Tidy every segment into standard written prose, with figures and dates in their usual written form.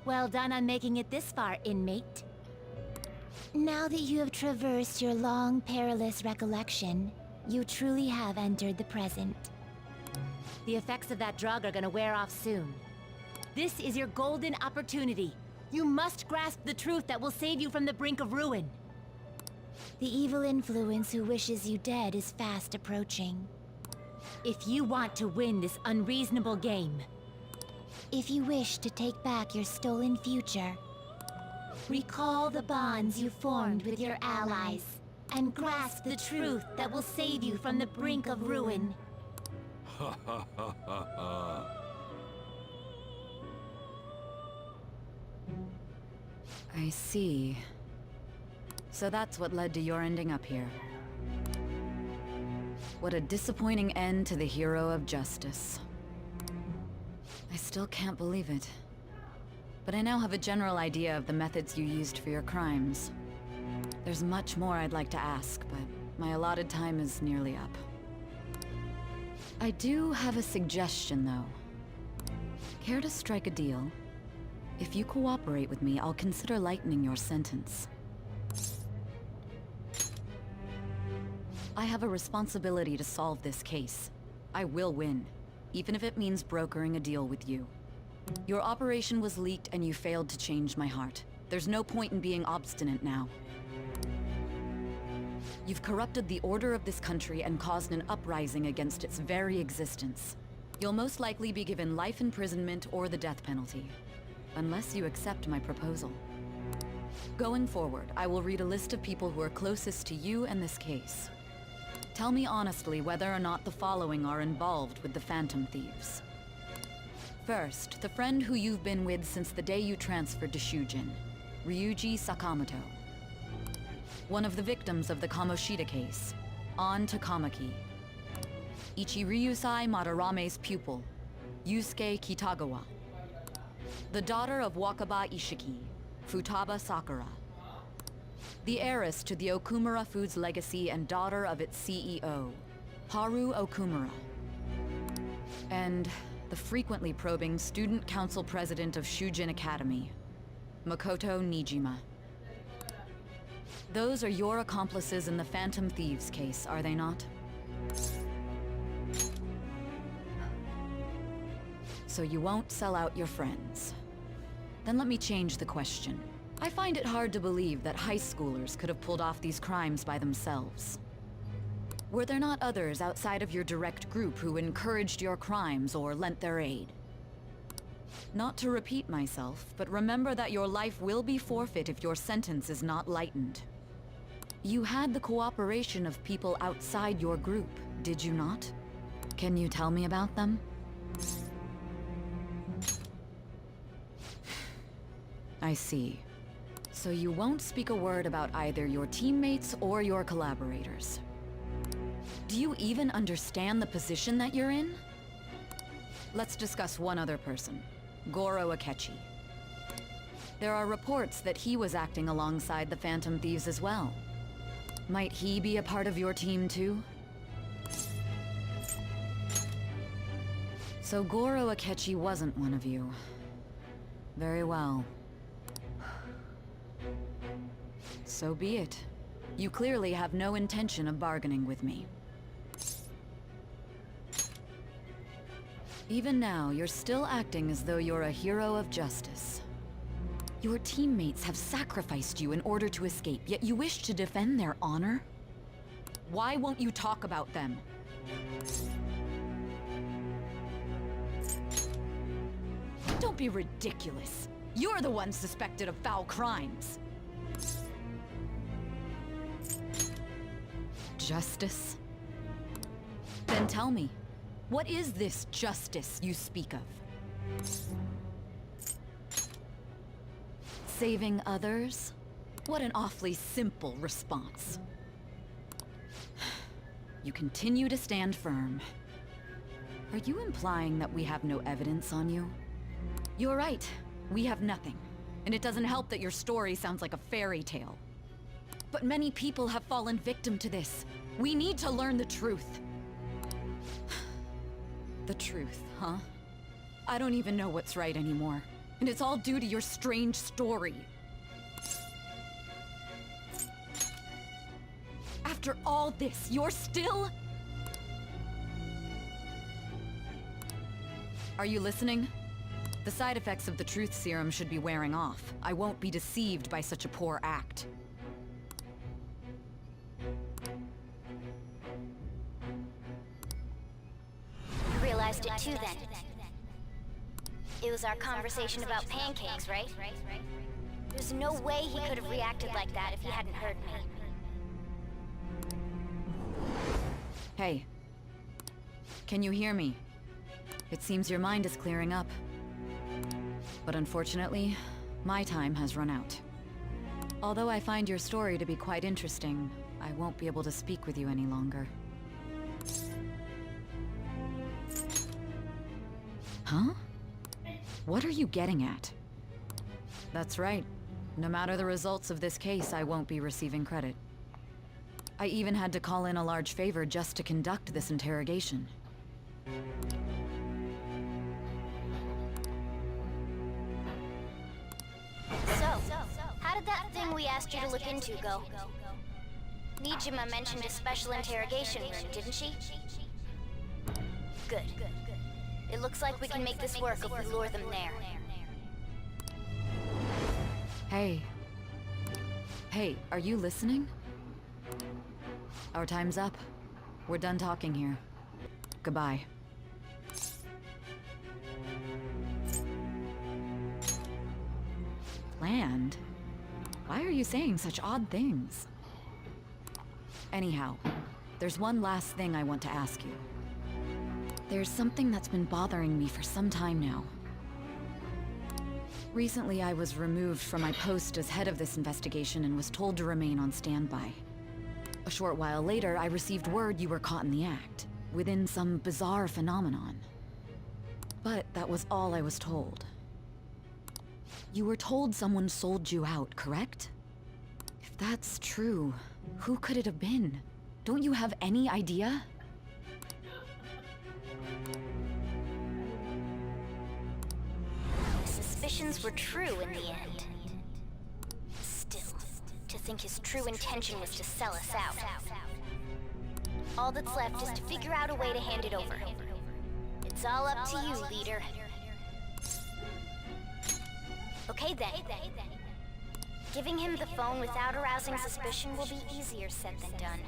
Well done on making it this far, inmate. Now that you have traversed your long, perilous recollection, you truly have entered the present. The effects of that drug are gonna wear off soon. This is your golden opportunity. You must grasp the truth that will save you from the brink of ruin. The evil influence who wishes you dead is fast approaching. If you want to win this unreasonable game, if you wish to take back your stolen future, recall the bonds you formed with your allies, and grasp the truth that will save you from the brink of ruin. Ha ha ha ha ha. I see. So that's what led to your ending up here. What a disappointing end to the hero of justice. I still can't believe it. But I now have a general idea of the methods you used for your crimes. There's much more I'd like to ask, but my allotted time is nearly up. I do have a suggestion, though. Care to strike a deal? If you cooperate with me, I'll consider lightening your sentence. I have a responsibility to solve this case. I will win, even if it means brokering a deal with you. Your operation was leaked and you failed to change my heart. There's no point in being obstinate now. You've corrupted the order of this country and caused an uprising against its very existence. You'll most likely be given life imprisonment or the death penalty, unless you accept my proposal. Going forward, I will read a list of people who are closest to you and this case. Tell me honestly whether or not the following are involved with the Phantom Thieves. First, the friend who you've been with since the day you transferred to Shujin, Ryuji Sakamoto. One of the victims of the Kamoshida case, An Takamaki. Ichiryusai Madarame's pupil, Yusuke Kitagawa. The daughter of Wakaba Ishiki, Futaba Sakura. The heiress to the Okumura Foods legacy and daughter of its CEO, Haru Okumura. And the frequently probing student council president of Shujin Academy, Makoto Nijima. Those are your accomplices in the Phantom Thieves case, are they not? So you won't sell out your friends. Then let me change the question. I find it hard to believe that high schoolers could have pulled off these crimes by themselves. Were there not others outside of your direct group who encouraged your crimes or lent their aid? Not to repeat myself, but remember that your life will be forfeit if your sentence is not lightened. You had the cooperation of people outside your group, did you not? Can you tell me about them? I see. So you won't speak a word about either your teammates or your collaborators. Do you even understand the position that you're in? Let's discuss one other person, Goro Akechi. There are reports that he was acting alongside the Phantom Thieves as well. Might he be a part of your team too? So Goro Akechi wasn't one of you. Very well. So be it. You clearly have no intention of bargaining with me. Even now, you're still acting as though you're a hero of justice. Your teammates have sacrificed you in order to escape, yet you wish to defend their honor? Why won't you talk about them? Don't be ridiculous. You're the one suspected of foul crimes. Justice? Then tell me, what is this justice you speak of? Saving others? What an awfully simple response. You continue to stand firm. Are you implying that we have no evidence on you? You're right, we have nothing. And it doesn't help that your story sounds like a fairy tale. But many people have fallen victim to this. We need to learn the truth. The truth, huh? I don't even know what's right anymore. And it's all due to your strange story. After all this, you're still... Are you listening? The side effects of the truth serum should be wearing off. I won't be deceived by such a poor act. You realized it too, then. It was our conversation about pancakes, right? There's no way he could have reacted like that if he hadn't heard me. Hey. Can you hear me? It seems your mind is clearing up. But unfortunately, my time has run out. Although I find your story to be quite interesting, I won't be able to speak with you any longer. Huh? What are you getting at? That's right. No matter the results of this case, I won't be receiving credit. I even had to call in a large favor just to conduct this interrogation. So, how did that thing we asked you to look into go? Nijima mentioned a special interrogation room, didn't she? Good. It looks like we can make this work if we lure them there. Hey. Hey, are you listening? Our time's up. We're done talking here. Goodbye. Planned? Why are you saying such odd things? Anyhow, there's one last thing I want to ask you. There's something that's been bothering me for some time now. Recently, I was removed from my post as head of this investigation and was told to remain on standby. A short while later, I received word you were caught in the act, within some bizarre phenomenon. But that was all I was told. You were told someone sold you out, correct? If that's true, who could it have been? Don't you have any idea? My suspicions were true in the end. Still, to think his true intention was to sell us out. All that's left is to figure out a way to hand it over. It's all up to you, leader. Okay then. Giving him the phone without arousing suspicion will be easier said than done.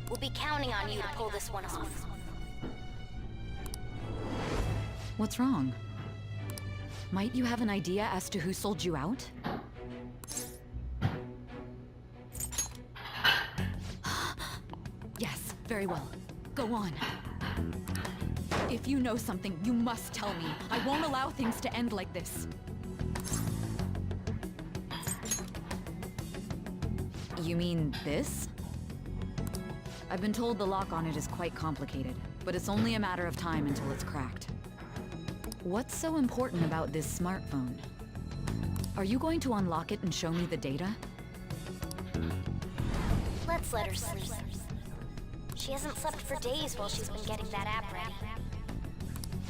We'll be counting on you to pull this one off. What's wrong? Might you have an idea as to who sold you out? Yes, very well. Go on. If you know something, you must tell me. I won't allow things to end like this. You mean this? I've been told the lock on it is quite complicated, but it's only a matter of time until it's cracked. What's so important about this smartphone? Are you going to unlock it and show me the data? Let's let her sleep. She hasn't slept for days while she's been getting that app ready.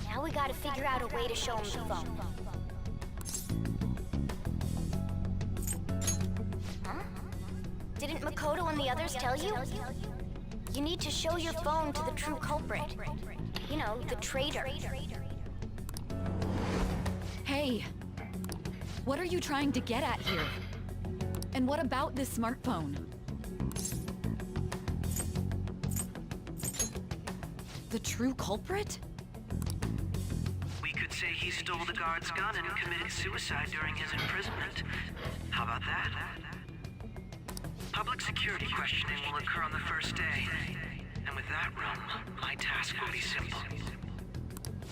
Now we gotta figure out a way to show him the phone. Huh? Didn't Makoto and the others tell you? You need to show your phone to the true culprit. You know, the traitor. Hey! What are you trying to get at here? And what about this smartphone? The true culprit? We could say he stole the guard's gun and committed suicide during his imprisonment. How about that? Public security questioning will occur on the first day. And with that realm, my task will be simple.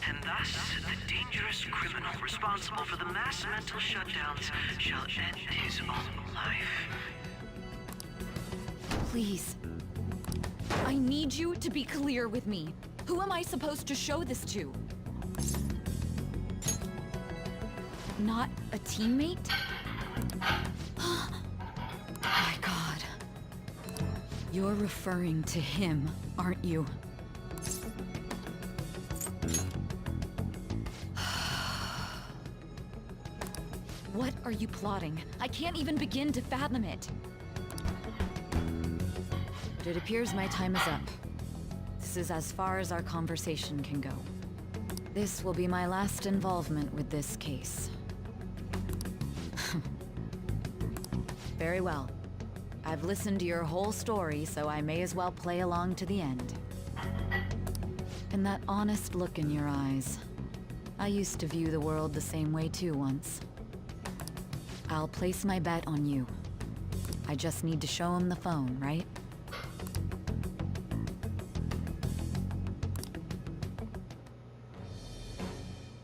And thus, the dangerous criminal responsible for the mass mental shutdowns shall end his own life. Please. I need you to be clear with me. Who am I supposed to show this to? Not a teammate? My God. You're referring to him, aren't you? What are you plotting? I can't even begin to fathom it. But it appears my time is up. This is as far as our conversation can go. This will be my last involvement with this case. Very well. I've listened to your whole story, so I may as well play along to the end. And that honest look in your eyes. I used to view the world the same way too once. I'll place my bet on you. I just need to show him the phone, right?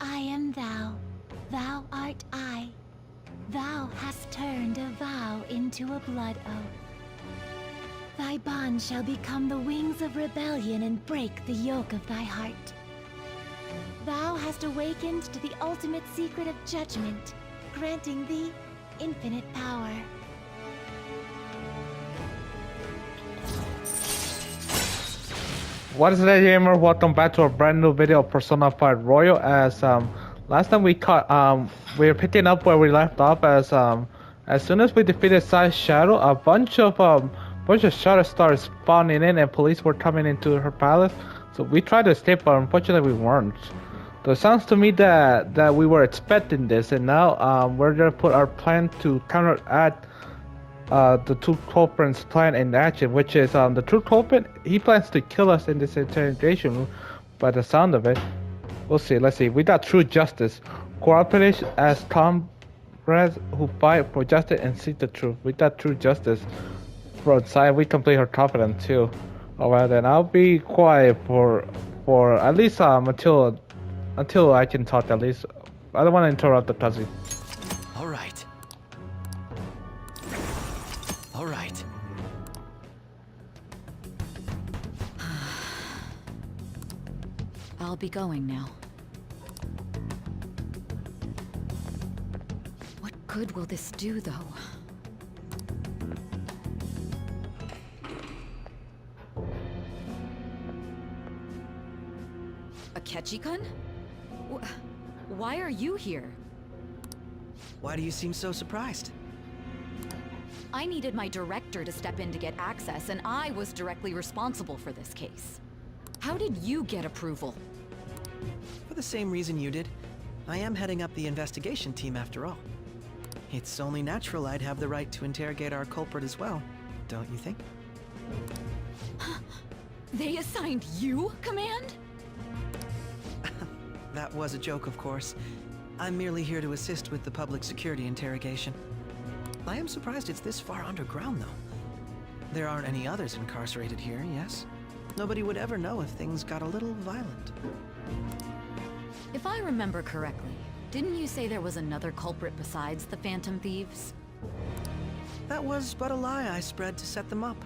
I am thou, thou art I. Thou hast turned a vow into a blood oath. Thy bond shall become the wings of rebellion and break the yoke of thy heart. Thou hast awakened to the ultimate secret of judgment, granting thee infinite power. What is it, gamer? Welcome back to a brand new video of Persona 5 Royal. As last time we were picking up where we left off. As soon as we defeated Sai's shadow, a bunch of shadows started spawning in, and police were coming into her palace. So we tried to escape, but unfortunately we weren't. So it sounds to me that we were expecting this, and now we're gonna put our plan to counteract the two culprits' plan in action, which is the true culprit. He plans to kill us in this interrogation room. By the sound of it, we'll see. Let's see. We got true justice, cooperation as comrades who fight for justice and seek the truth. We got true justice. For side, we complete her confidence too. Alright, then I'll be quiet for at least until I can talk. At least I don't want to interrupt the cousin. All right. All right. I'll be going now. What good will this do, though? Akechi-kun? Why are you here? Why do you seem so surprised? I needed my director to step in to get access, and I was directly responsible for this case. How did you get approval? For the same reason you did. I am heading up the investigation team after all. It's only natural I'd have the right to interrogate our culprit as well, don't you think? They assigned you command? That was a joke, of course. I'm merely here to assist with the public security interrogation. I am surprised it's this far underground, though. There aren't any others incarcerated here, yes? Nobody would ever know if things got a little violent. If I remember correctly, didn't you say there was another culprit besides the Phantom Thieves? That was but a lie I spread to set them up.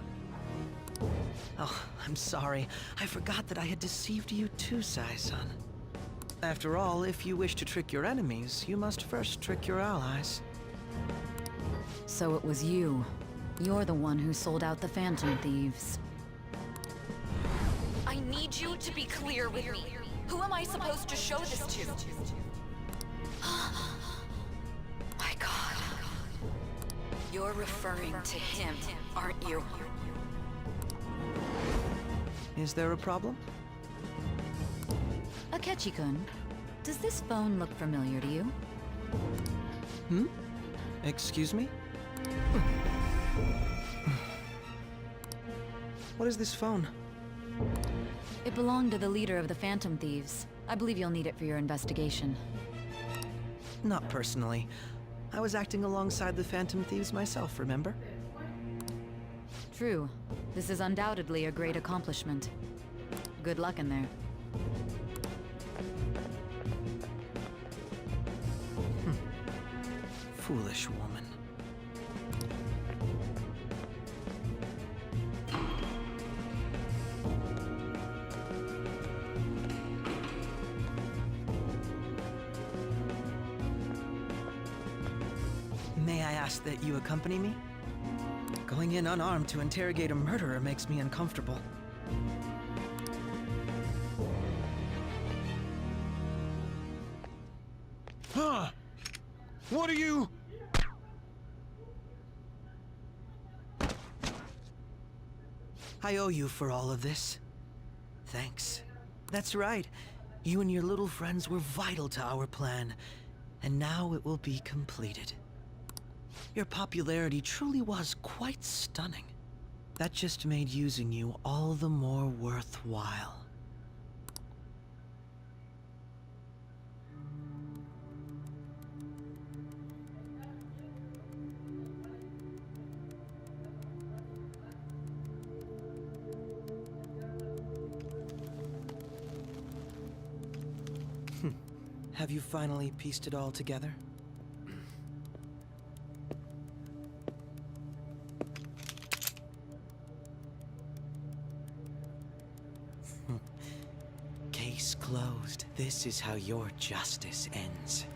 Oh, I'm sorry. I forgot that I had deceived you too, Sai-san. After all, if you wish to trick your enemies, you must first trick your allies. So it was you. You're the one who sold out the Phantom Thieves. I need you to be clear with me. Who am I supposed to show this to? My God. You're referring to him, aren't you? Is there a problem? Akechi-kun, does this phone look familiar to you? Excuse me? What is this phone? It belonged to the leader of the Phantom Thieves. I believe you'll need it for your investigation. Not personally. I was acting alongside the Phantom Thieves myself, remember? True. This is undoubtedly a great accomplishment. Good luck in there. Foolish woman. May I ask that you accompany me? Going in unarmed to interrogate a murderer makes me uncomfortable. Huh? What are you? I owe you for all of this. Thanks. That's right. You and your little friends were vital to our plan, and now it will be completed. Your popularity truly was quite stunning. That just made using you all the more worthwhile. Have you finally pieced it all together? Case closed. This is how your justice ends.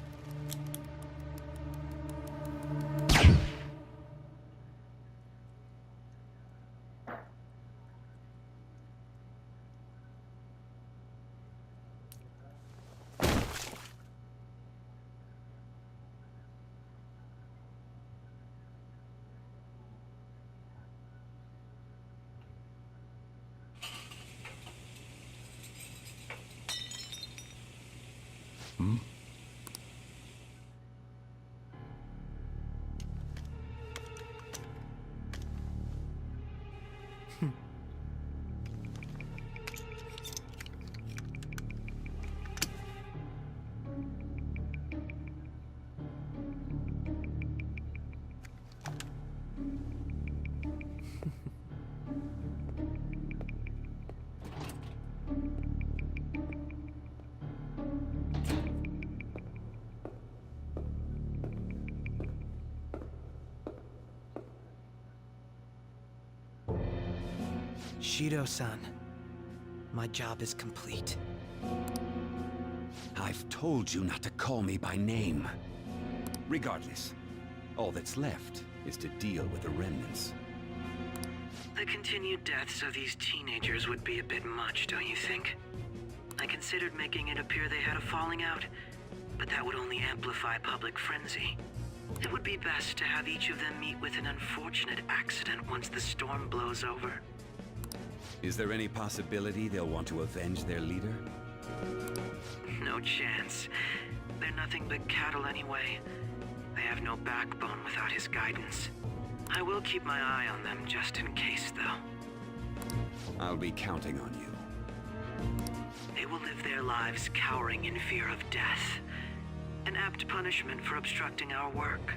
Shido-san, my job is complete. I've told you not to call me by name. Regardless, all that's left is to deal with the remnants. The continued deaths of these teenagers would be a bit much, don't you think? I considered making it appear they had a falling out, but that would only amplify public frenzy. It would be best to have each of them meet with an unfortunate accident once the storm blows over. Is there any possibility they'll want to avenge their leader? No chance. They're nothing but cattle anyway. They have no backbone without his guidance. I will keep my eye on them just in case, though. I'll be counting on you. They will live their lives cowering in fear of death. An apt punishment for obstructing our work.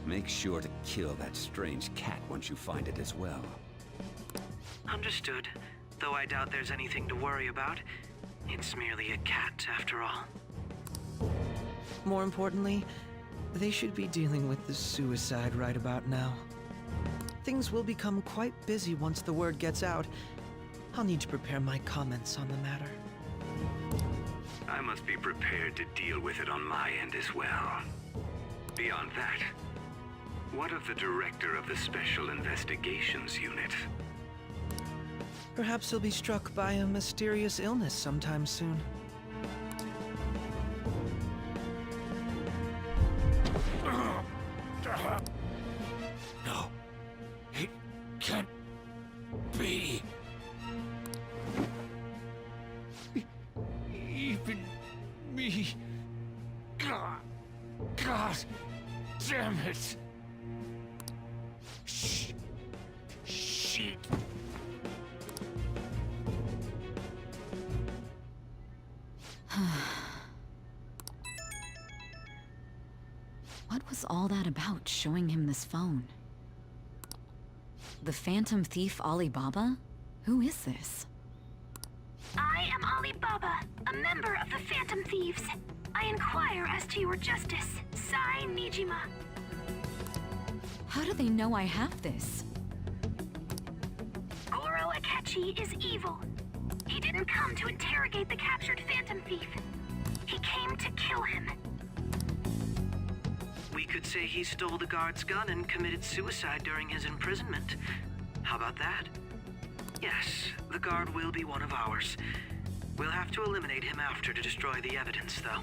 Make sure to kill that strange cat once you find it as well. Understood. Though I doubt there's anything to worry about. It's merely a cat, after all. More importantly, they should be dealing with the suicide right about now. Things will become quite busy once the word gets out. I'll need to prepare my comments on the matter. I must be prepared to deal with it on my end as well. Beyond that, what of the director of the Special Investigations Unit? Perhaps he'll be struck by a mysterious illness sometime soon. No, it can't be. Even me. God damn it. Shit. What was all that about, showing him this phone? The Phantom Thief Alibaba? Who is this? I am Alibaba, a member of the Phantom Thieves. I inquire as to your justice, Sai Nijima. How do they know I have this? Goro Akechi is evil. He didn't come to interrogate the captured Phantom Thief. He came to kill him. We could say he stole the guard's gun and committed suicide during his imprisonment. How about that? Yes, the guard will be one of ours. We'll have to eliminate him after to destroy the evidence, though.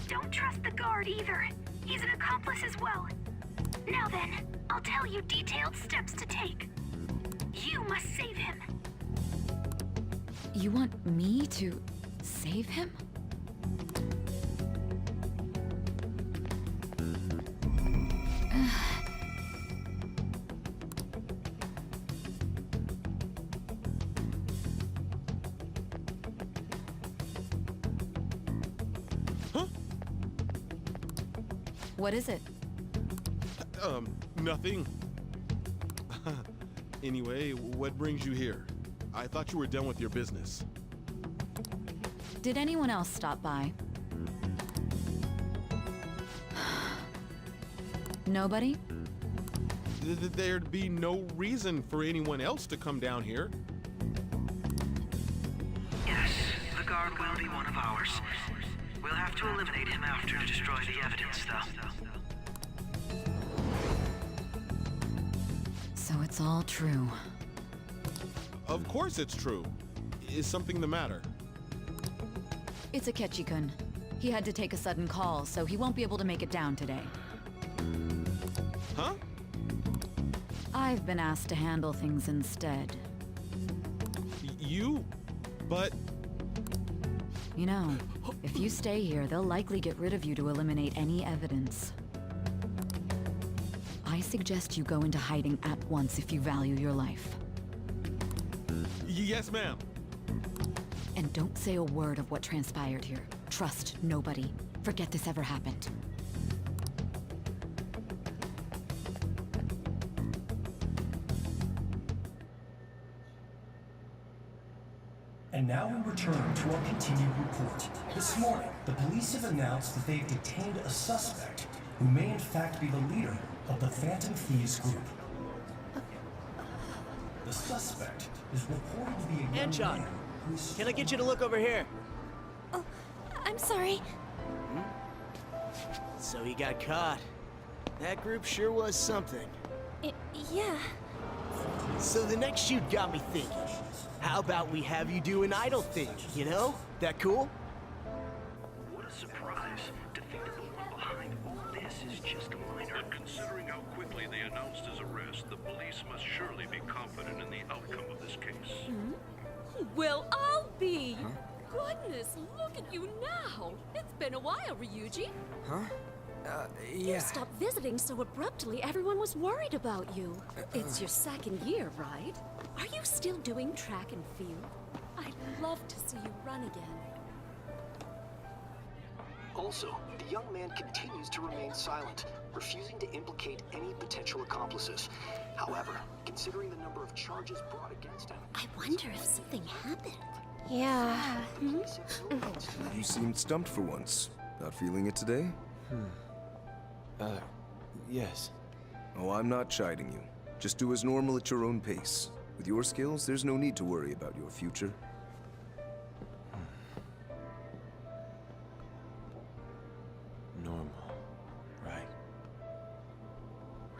Don't trust the coward either. He's an accomplice as well. Now then, I'll tell you detailed steps to take. You must save him. You want me to save him? What is it? Nothing. Anyway, what brings you here? I thought you were done with your business. Did anyone else stop by? Nobody? There'd be no reason for anyone else to come down here. Yes, the guard will be one of ours. We'll have to eliminate him after to destroy the evidence, though. So it's all true. Of course it's true. Is something the matter? It's Akechi-kun. He had to take a sudden call, so he won't be able to make it down today. Huh? I've been asked to handle things instead. You? But... You know, if you stay here, they'll likely get rid of you to eliminate any evidence. I suggest you go into hiding at once if you value your life. Yes, ma'am. And don't say a word of what transpired here. Trust nobody. Forget this ever happened. And now we return to our continued report. This morning, the police have announced that they've detained a suspect who may in fact be the leader of the Phantom Thieves group. The suspect is reported to be a young Anchon, man who is... can I get you to look over here? Oh, I'm sorry. So he got caught. That group sure was something. Yeah. So the next shoot got me thinking. How about we have you do an idle thing, you know? That cool? What a surprise to think that the one behind all this is just a minor. But considering how quickly they announced his arrest, the police must surely be confident in the outcome of this case. Well, I'll be. Goodness, look at you now. It's been a while, Ryuji. Huh? You stopped visiting so abruptly, everyone was worried about you. It's your second year, right? Are you still doing track and field? I'd love to see you run again. Also, the young man continues to remain silent, refusing to implicate any potential accomplices. However, considering the number of charges brought against him... I wonder if something happened. Yeah. You seemed stumped for once. Not feeling it today? Yes. Oh, I'm not chiding you. Just do as normal at your own pace. With your skills, there's no need to worry about your future. Normal, right?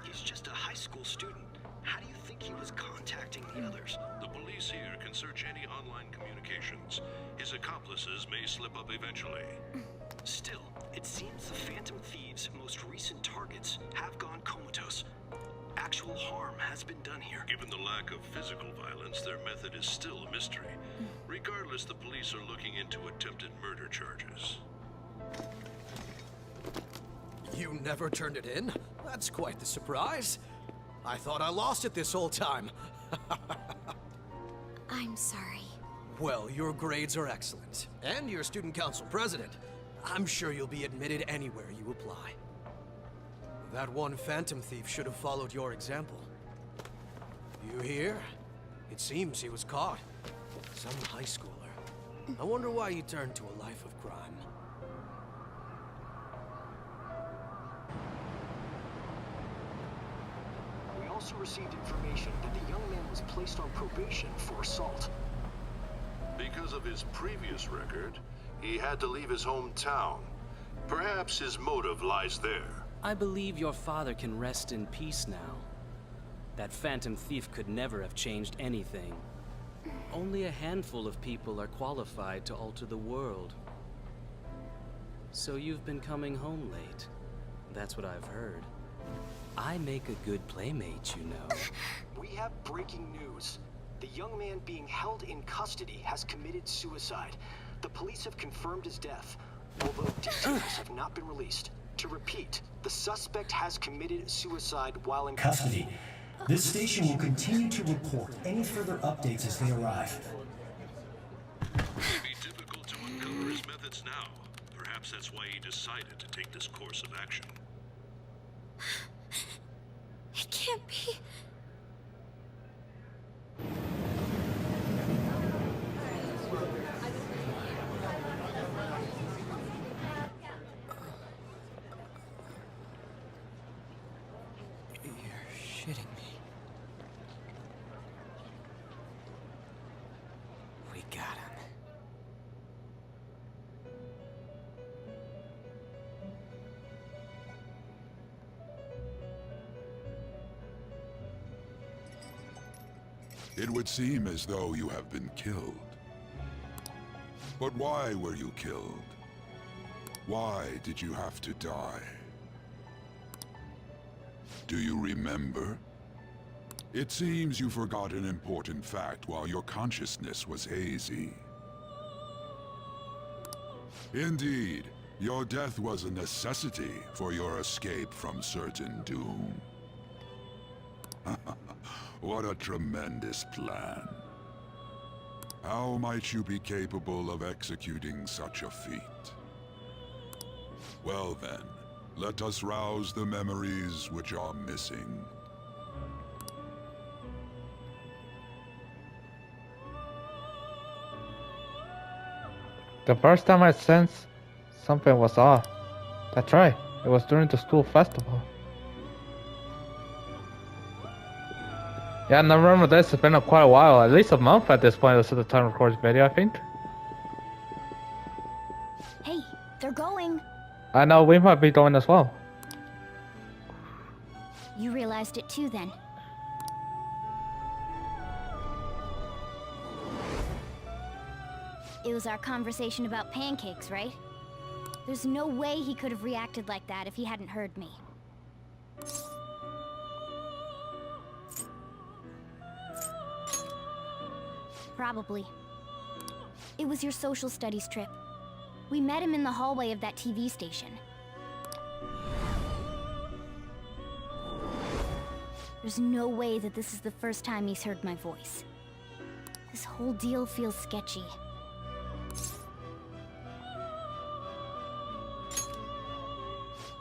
He's just a high school student. How do you think he was contacting the others? The police here can search any online communications. His accomplices may slip up eventually. Still, it seems the Phantom Thieves' most recent targets have gone comatose. Actual harm has been done here. Given the lack of physical violence, their method is still a mystery. Regardless, the police are looking into attempted murder charges. You never turned it in? That's quite the surprise. I thought I lost it this whole time. I'm sorry. Well, your grades are excellent. And you're student council president. I'm sure you'll be admitted anywhere you apply. That one Phantom Thief should have followed your example. You hear? It seems he was caught. Some high schooler. I wonder why he turned to a life of crime. We also received information that the young man was placed on probation for assault. Because of his previous record, he had to leave his hometown. Perhaps his motive lies there. I believe your father can rest in peace now. That Phantom Thief could never have changed anything. Only a handful of people are qualified to alter the world. So you've been coming home late. That's what I've heard. I make a good playmate, you know. We have breaking news. The young man being held in custody has committed suicide. The police have confirmed his death, although details have not been released. To repeat, the suspect has committed suicide while in Custody. This station will continue to report any further updates as they arrive. It would be difficult to uncover his methods now. Perhaps that's why he decided to take this course of action. It can't be. You're shitting me. We got him. It would seem as though you have been killed. But why were you killed? Why did you have to die? Do you remember? It seems you forgot an important fact while your consciousness was hazy. Indeed, your death was a necessity for your escape from certain doom. What a tremendous plan. How might you be capable of executing such a feat? Well then, let us rouse the memories which are missing. The first time I sensed something was off. That's right, it was during the school festival. Yeah, and I remember this, it's been quite a while, at least a month at this point, this is the time to record this video, I think. Hey, they're going. I know, we might be going as well. You realized it too then. It was our conversation about pancakes, right? There's no way he could have reacted like that if he hadn't heard me. Probably. It was your social studies trip. We met him in the hallway of that TV station. There's no way that this is the first time he's heard my voice. This whole deal feels sketchy.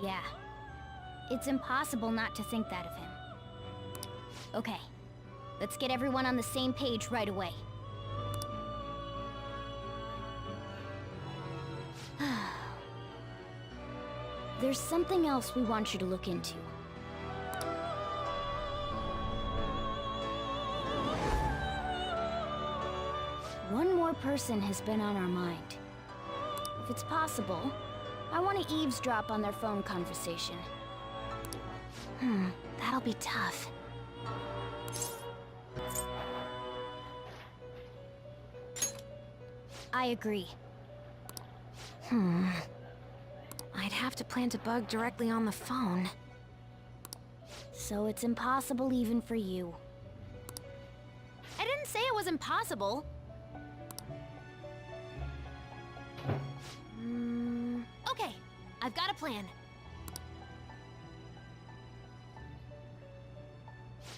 Yeah. It's impossible not to think that of him. Okay. Let's get everyone on the same page right away. There's something else we want you to look into. One more person has been on our mind. If it's possible, I want to eavesdrop on their phone conversation. That'll be tough. I agree. I'd have to plant a bug directly on the phone. So it's impossible even for you. I didn't say it was impossible. Okay, I've got a plan.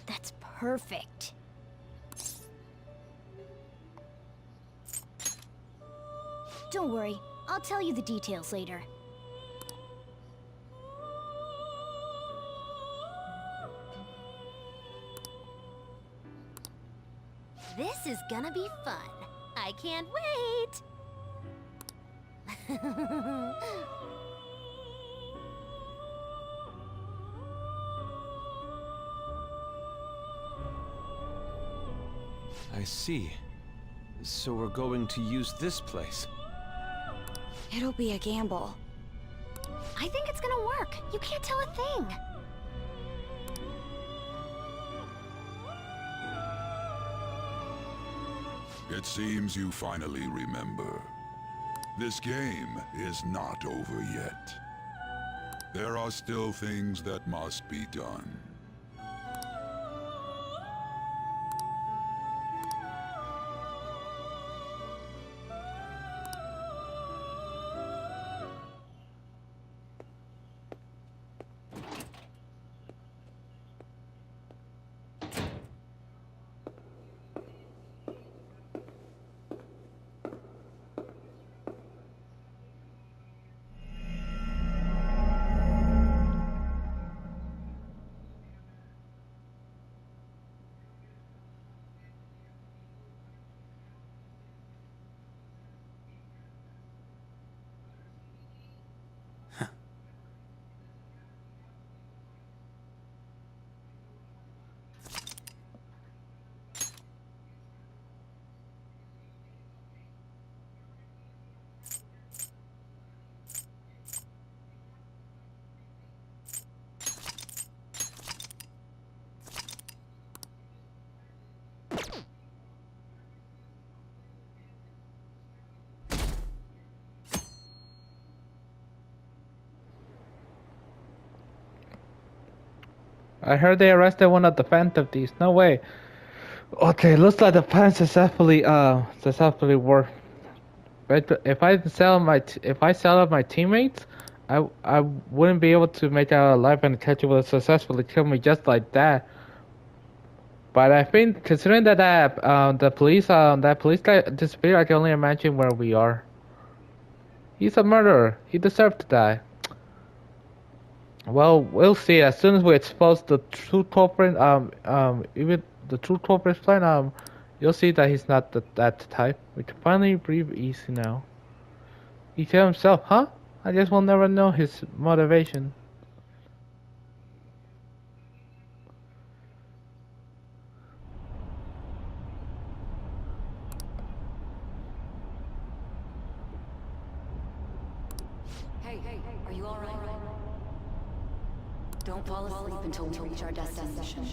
That's perfect. Don't worry, I'll tell you the details later. This is gonna be fun. I can't wait! I see. So we're going to use this place. It'll be a gamble. I think it's gonna work. You can't tell a thing. It seems you finally remember. This game is not over yet. There are still things that must be done. I heard they arrested one of the Phantom Thieves. No way. Okay, looks like the plan successfully worked. But if I sell out my teammates, I wouldn't be able to make it out alive, and Catchy would successfully kill me just like that. But I think, considering that that police guy disappeared, I can only imagine where we are. He's a murderer. He deserved to die. Well, we'll see. As soon as we expose the true culprit, even the true culprit's plan, you'll see that he's not that type. We can finally breathe easy now. He killed himself, huh? I guess we'll never know his motivation. Hey, are you alright? Don't fall asleep until we reach our destination.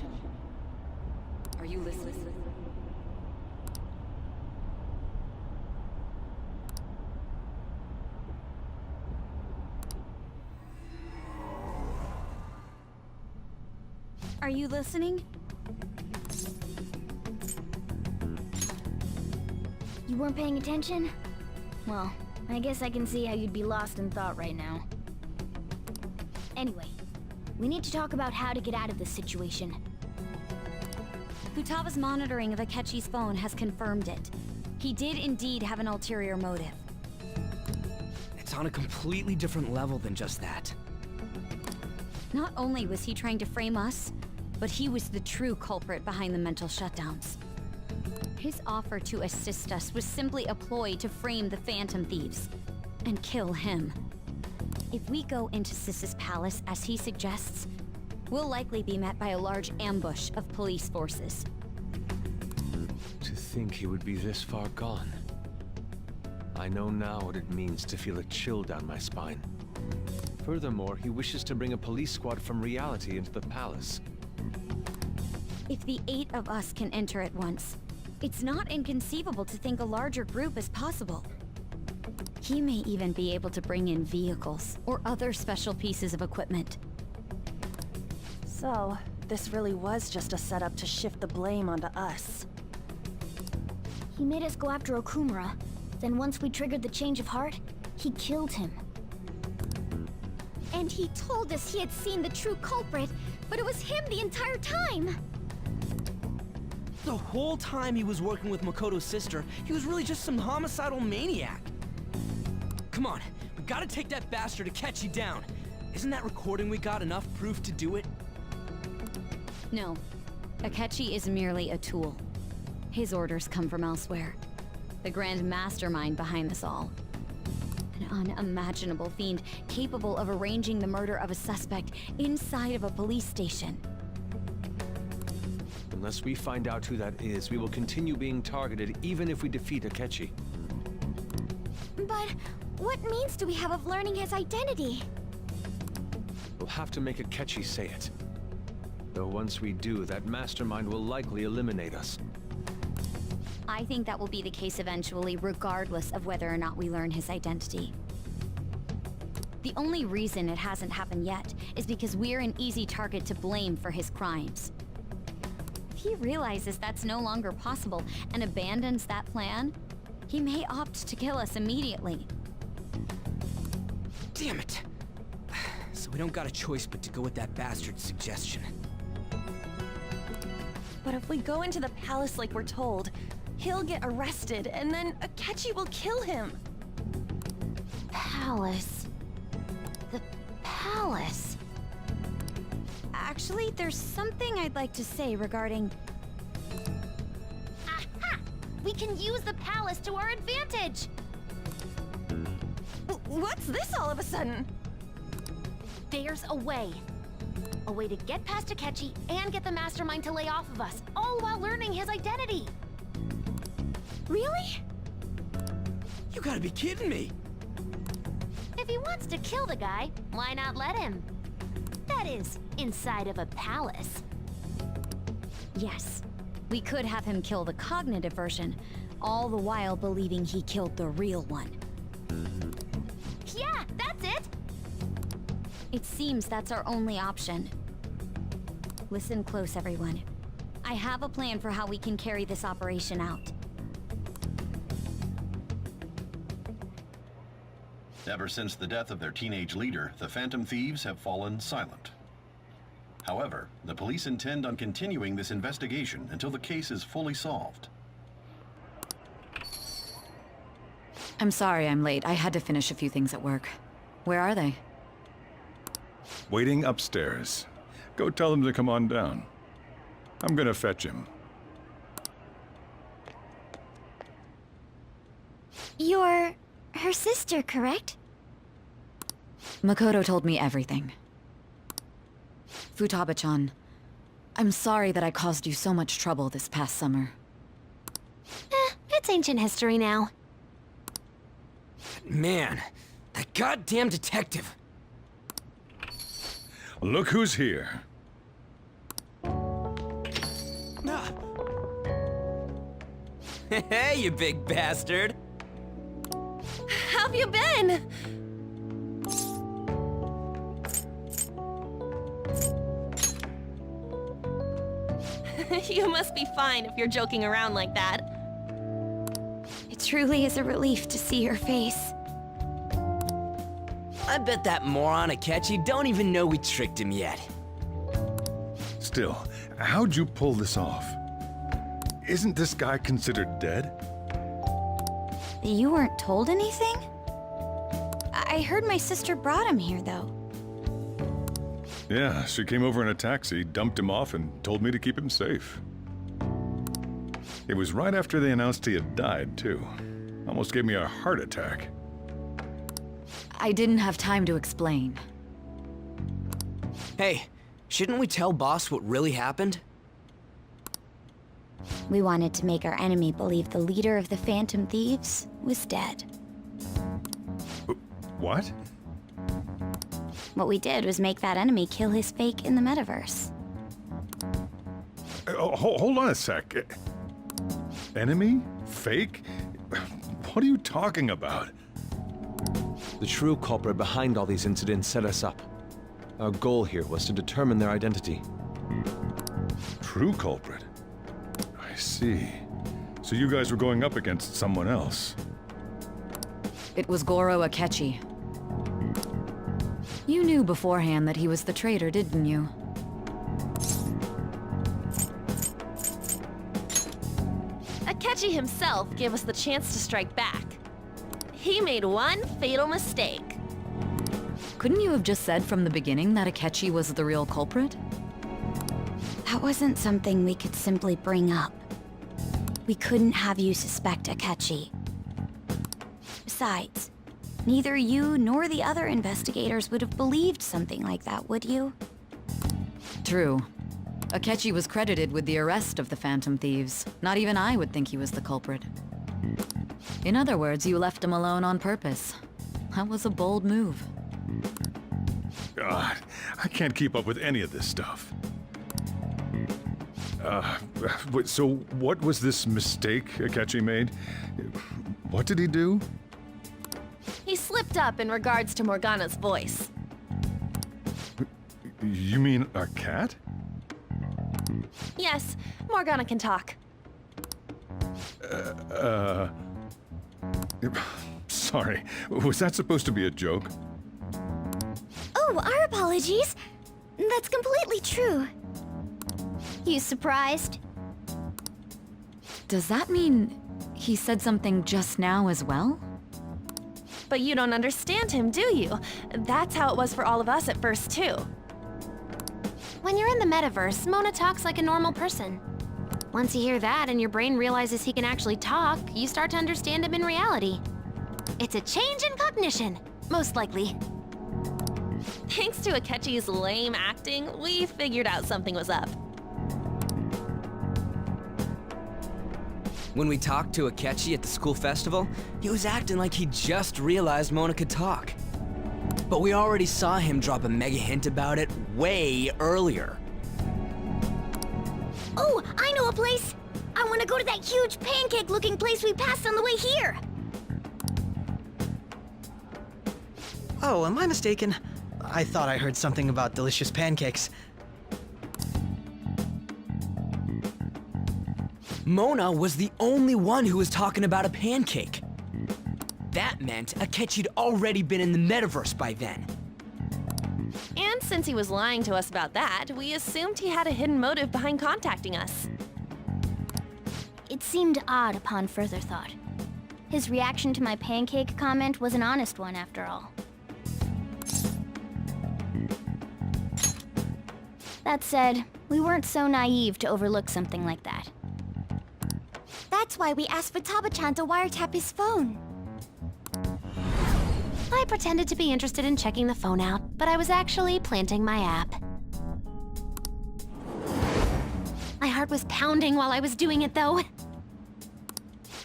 Are you listening? Are you listening? You weren't paying attention? Well, I guess I can see how you'd be lost in thought right now. Anyway, we need to talk about how to get out of this situation. Futaba's monitoring of Akechi's phone has confirmed it. He did indeed have an ulterior motive. It's on a completely different level than just that. Not only was he trying to frame us, but he was the true culprit behind the mental shutdowns. His offer to assist us was simply a ploy to frame the Phantom Thieves and kill him. If we go into Sis's palace as he suggests, we'll likely be met by a large ambush of police forces. To think he would be this far gone. I know now what it means to feel a chill down my spine. Furthermore, he wishes to bring a police squad from reality into the palace. If the 8 of us can enter at once, it's not inconceivable to think a larger group is possible. He may even be able to bring in vehicles or other special pieces of equipment. So, this really was just a setup to shift the blame onto us. He made us go after Okumura. Then once we triggered the change of heart, he killed him. And he told us he had seen the true culprit, but it was him the entire time! The whole time he was working with Makoto's sister, he was really just some homicidal maniac. Come on, we gotta take that bastard Akechi down. Isn't that recording we got enough proof to do it? No. Akechi is merely a tool. His orders come from elsewhere. The grand mastermind behind this all. An unimaginable fiend capable of arranging the murder of a suspect inside of a police station. Unless we find out who that is, we will continue being targeted even if we defeat Akechi. But what means do we have of learning his identity? We'll have to make Akechi say it. Though once we do, that mastermind will likely eliminate us. I think that will be the case eventually, regardless of whether or not we learn his identity. The only reason it hasn't happened yet is because we're an easy target to blame for his crimes. If he realizes that's no longer possible and abandons that plan, he may opt to kill us immediately. Damn it! So we don't got a choice but to go with that bastard's suggestion. But if we go into the palace like we're told, he'll get arrested, and then Akechi will kill him. Palace. The palace. Actually, there's something I'd like to say regarding... Aha! We can use the palace to our advantage! What's this all of a sudden? There's a way. A way to get past Akechi and get the mastermind to lay off of us, all while learning his identity. Really? You gotta be kidding me! If he wants to kill the guy, why not let him? That is, inside of a palace. Yes, we could have him kill the cognitive version, all the while believing he killed the real one. Yeah, that's it! It seems that's our only option. Listen close, everyone. I have a plan for how we can carry this operation out. Ever since the death of their teenage leader, the Phantom Thieves have fallen silent. However, the police intend on continuing this investigation until the case is fully solved. I'm sorry I'm late. I had to finish a few things at work. Where are they? Waiting upstairs. Go tell them to come on down. I'm gonna fetch him. You're... her sister, correct? Makoto told me everything. Futaba-chan, I'm sorry that I caused you so much trouble this past summer. It's ancient history now. Man, that goddamn detective! Look who's here. Hey, you big bastard! How have you been? You must be fine if you're joking around like that. It truly is a relief to see your face. I bet that moron Akechi don't even know we tricked him yet. Still, how'd you pull this off? Isn't this guy considered dead? You weren't told anything? I heard my sister brought him here, though. Yeah, she came over in a taxi, dumped him off, and told me to keep him safe. It was right after they announced he had died, too. Almost gave me a heart attack. I didn't have time to explain. Hey, shouldn't we tell boss what really happened? We wanted to make our enemy believe the leader of the Phantom Thieves was dead. What? What we did was make that enemy kill his fake in the metaverse. Hold on a sec. Enemy? Fake? What are you talking about? The true culprit behind all these incidents set us up. Our goal here was to determine their identity. True culprit? I see. So you guys were going up against someone else. It was Goro Akechi. You knew beforehand that he was the traitor, didn't you? Akechi himself gave us the chance to strike back. He made one fatal mistake. Couldn't you have just said from the beginning that Akechi was the real culprit? That wasn't something we could simply bring up. We couldn't have you suspect Akechi. Besides, neither you nor the other investigators would have believed something like that, would you? True. Akechi was credited with the arrest of the Phantom Thieves. Not even I would think he was the culprit. In other words, you left him alone on purpose. That was a bold move. God, I can't keep up with any of this stuff. So what was this mistake Akechi made? What did he do? He slipped up in regards to Morgana's voice. You mean a cat? Yes, Morgana can talk. Sorry. Was that supposed to be a joke? Oh, our apologies. That's completely true. You surprised? Does that mean he said something just now as well? But you don't understand him, do you? That's how it was for all of us at first, too. When you're in the metaverse, Mona talks like a normal person. Once you hear that and your brain realizes he can actually talk, you start to understand him in reality. It's a change in cognition, most likely. Thanks to Akechi's lame acting, we figured out something was up. When we talked to Akechi at the school festival, he was acting like he just realized Mona could talk. But we already saw him drop a mega hint about it way earlier. Oh, I know a place! I want to go to that huge pancake-looking place we passed on the way here! Oh, am I mistaken? I thought I heard something about delicious pancakes. Mona was the only one who was talking about a pancake. That meant Akechi'd already been in the metaverse by then. And since he was lying to us about that, we assumed he had a hidden motive behind contacting us. It seemed odd upon further thought. His reaction to my pancake comment was an honest one, after all. That said, we weren't so naive to overlook something like that. That's why we asked Futaba-chan to wiretap his phone. I pretended to be interested in checking the phone out, but I was actually planting my app. My heart was pounding while I was doing it, though.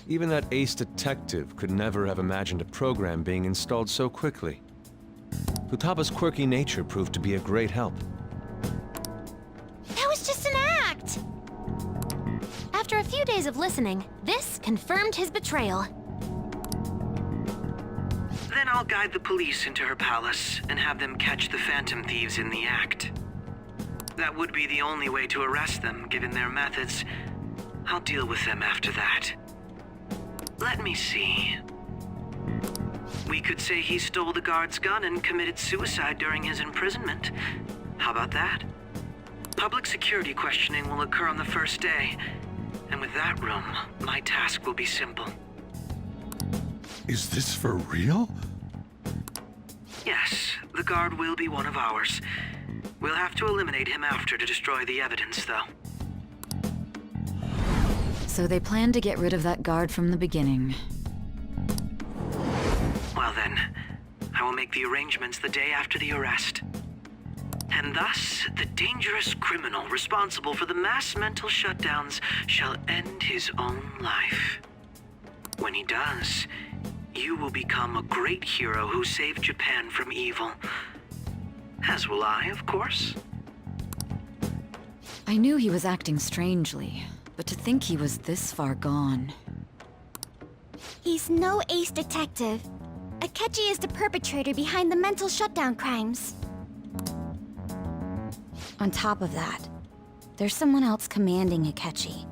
Even that ace detective could never have imagined a program being installed so quickly. Futaba's quirky nature proved to be a great help. That was just an act! After a few days of listening, this confirmed his betrayal. Then I'll guide the police into her palace and have them catch the Phantom Thieves in the act. That would be the only way to arrest them, given their methods. I'll deal with them after that. Let me see. We could say he stole the guard's gun and committed suicide during his imprisonment. How about that? Public security questioning will occur on the first day. And with that room, my task will be simple. Is this for real? Yes, the guard will be one of ours. We'll have to eliminate him after to destroy the evidence, though. So they plan to get rid of that guard from the beginning. Well then, I will make the arrangements the day after the arrest. And thus, the dangerous criminal responsible for the mass mental shutdowns shall end his own life. When he does, you will become a great hero who saved Japan from evil. As will I, of course. I knew he was acting strangely, but to think he was this far gone. He's no ace detective. Akechi is the perpetrator behind the mental shutdown crimes. On top of that, there's someone else commanding Akechi.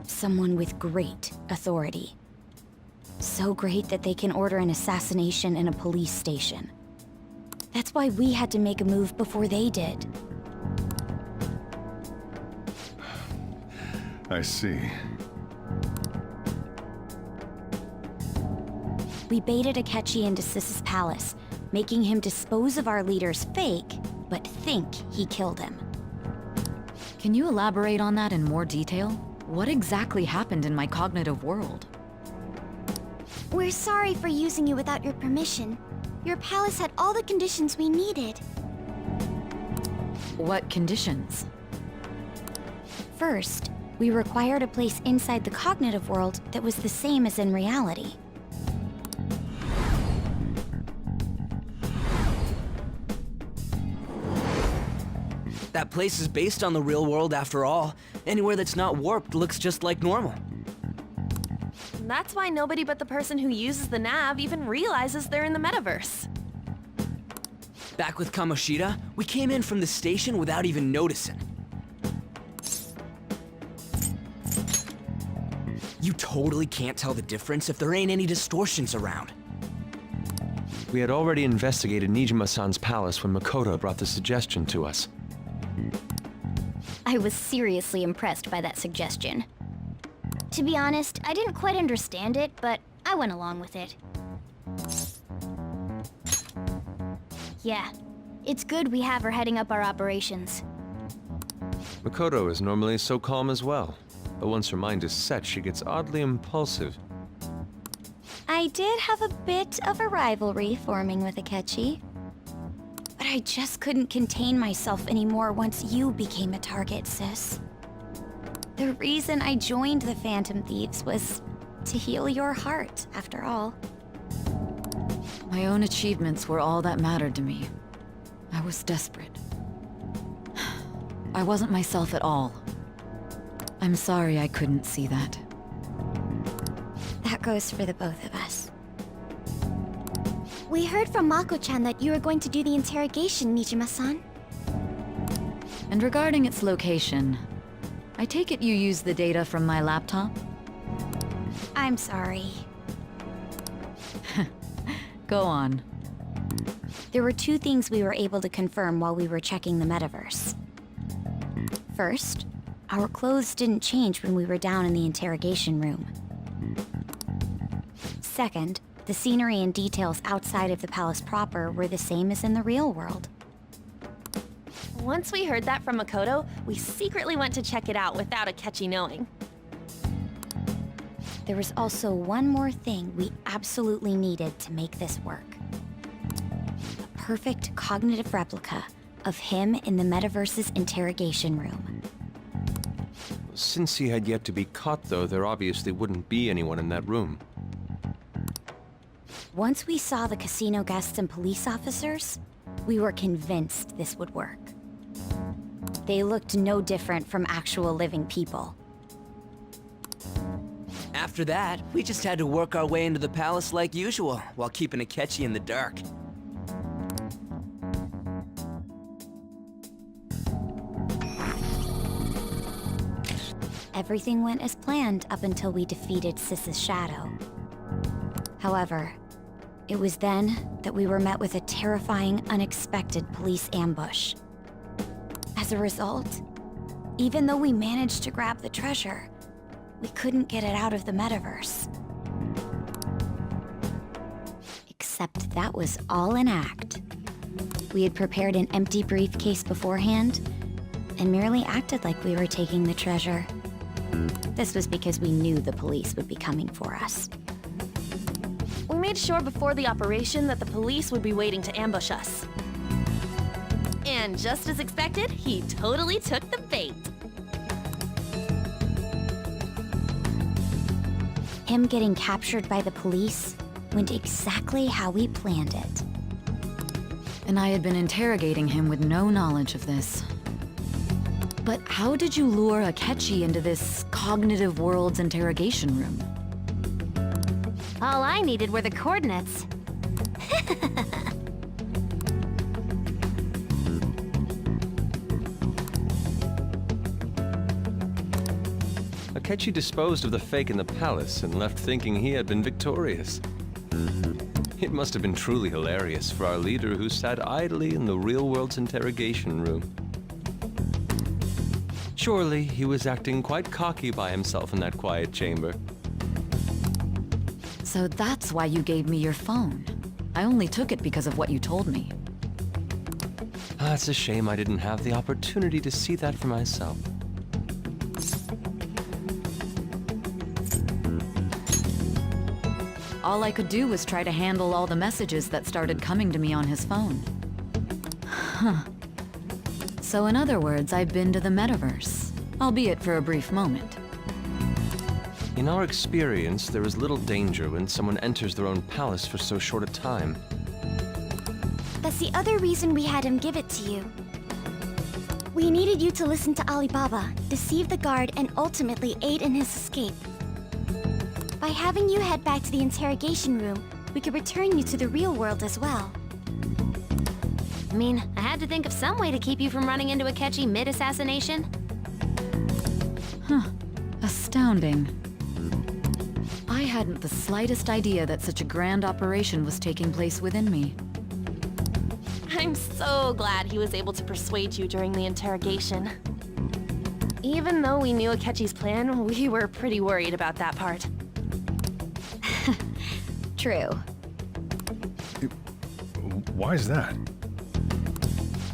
Someone with great authority. So great that they can order an assassination in a police station. That's why we had to make a move before they did. I see. We baited Akechi into Sis's palace, making him dispose of our leader's fake, but think he killed him. Can you elaborate on that in more detail? What exactly happened in my cognitive world? We're sorry for using you without your permission. Your palace had all the conditions we needed. What conditions? First, we required a place inside the cognitive world that was the same as in reality. That place is based on the real world after all. Anywhere that's not warped looks just like normal. That's why nobody but the person who uses the nav even realizes they're in the metaverse. Back with Kamoshida, we came in from the station without even noticing. You totally can't tell the difference if there ain't any distortions around. We had already investigated Nijima-san's palace when Makoto brought the suggestion to us. I was seriously impressed by that suggestion. To be honest, I didn't quite understand it, but I went along with it. Yeah, it's good we have her heading up our operations. Makoto is normally so calm as well, but once her mind is set, she gets oddly impulsive. I did have a bit of a rivalry forming with Akechi, but I just couldn't contain myself anymore once you became a target, sis. The reason I joined the Phantom Thieves was to heal your heart, after all. My own achievements were all that mattered to me. I was desperate. I wasn't myself at all. I'm sorry I couldn't see that. That goes for the both of us. We heard from Mako-chan that you were going to do the interrogation, Nijima-san. And regarding its location, I take it you used the data from my laptop? I'm sorry. Go on. There were two things we were able to confirm while we were checking the metaverse. First, our clothes didn't change when we were down in the interrogation room. Second, the scenery and details outside of the palace proper were the same as in the real world. Once we heard that from Makoto, we secretly went to check it out without Akechi knowing. There was also one more thing we absolutely needed to make this work. A perfect cognitive replica of him in the metaverse's interrogation room. Since he had yet to be caught, though, there obviously wouldn't be anyone in that room. Once we saw the casino guests and police officers, we were convinced this would work. They looked no different from actual living people. After that, we just had to work our way into the palace like usual, while keeping Akechi in the dark. Everything went as planned up until we defeated Sis's shadow. However, it was then that we were met with a terrifying, unexpected police ambush. As a result, even though we managed to grab the treasure, we couldn't get it out of the metaverse. Except that was all an act. We had prepared an empty briefcase beforehand, and merely acted like we were taking the treasure. This was because we knew the police would be coming for us. We made sure before the operation that the police would be waiting to ambush us. And just as expected, he totally took the bait. Him getting captured by the police went exactly how we planned it. And I had been interrogating him with no knowledge of this. But how did you lure Akechi into this cognitive world's interrogation room? All I needed were the coordinates. Akechi disposed of the fake in the palace and left thinking he had been victorious. It must have been truly hilarious for our leader who sat idly in the real world's interrogation room. Surely he was acting quite cocky by himself in that quiet chamber. So that's why you gave me your phone. I only took it because of what you told me. It's a shame I didn't have the opportunity to see that for myself. All I could do was try to handle all the messages that started coming to me on his phone. Huh. So in other words, I've been to the metaverse, albeit for a brief moment. In our experience, there is little danger when someone enters their own palace for so short a time. That's the other reason we had him give it to you. We needed you to listen to Alibaba, deceive the guard, and ultimately aid in his escape. By having you head back to the interrogation room, we could return you to the real world as well. I mean, I had to think of some way to keep you from running into Akechi mid-assassination. Huh. Astounding. I hadn't the slightest idea that such a grand operation was taking place within me. I'm so glad he was able to persuade you during the interrogation. Even though we knew Akechi's plan, we were pretty worried about that part. True. Why is that?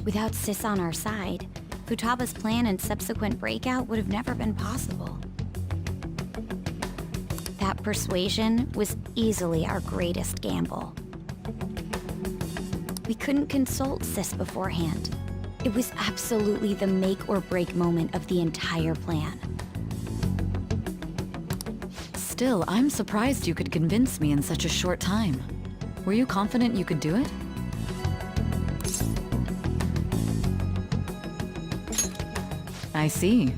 Without Sis on our side, Futaba's plan and subsequent breakout would have never been possible. That persuasion was easily our greatest gamble. We couldn't consult Sis beforehand. It was absolutely the make or break moment of the entire plan. Still, I'm surprised you could convince me in such a short time. Were you confident you could do it? I see.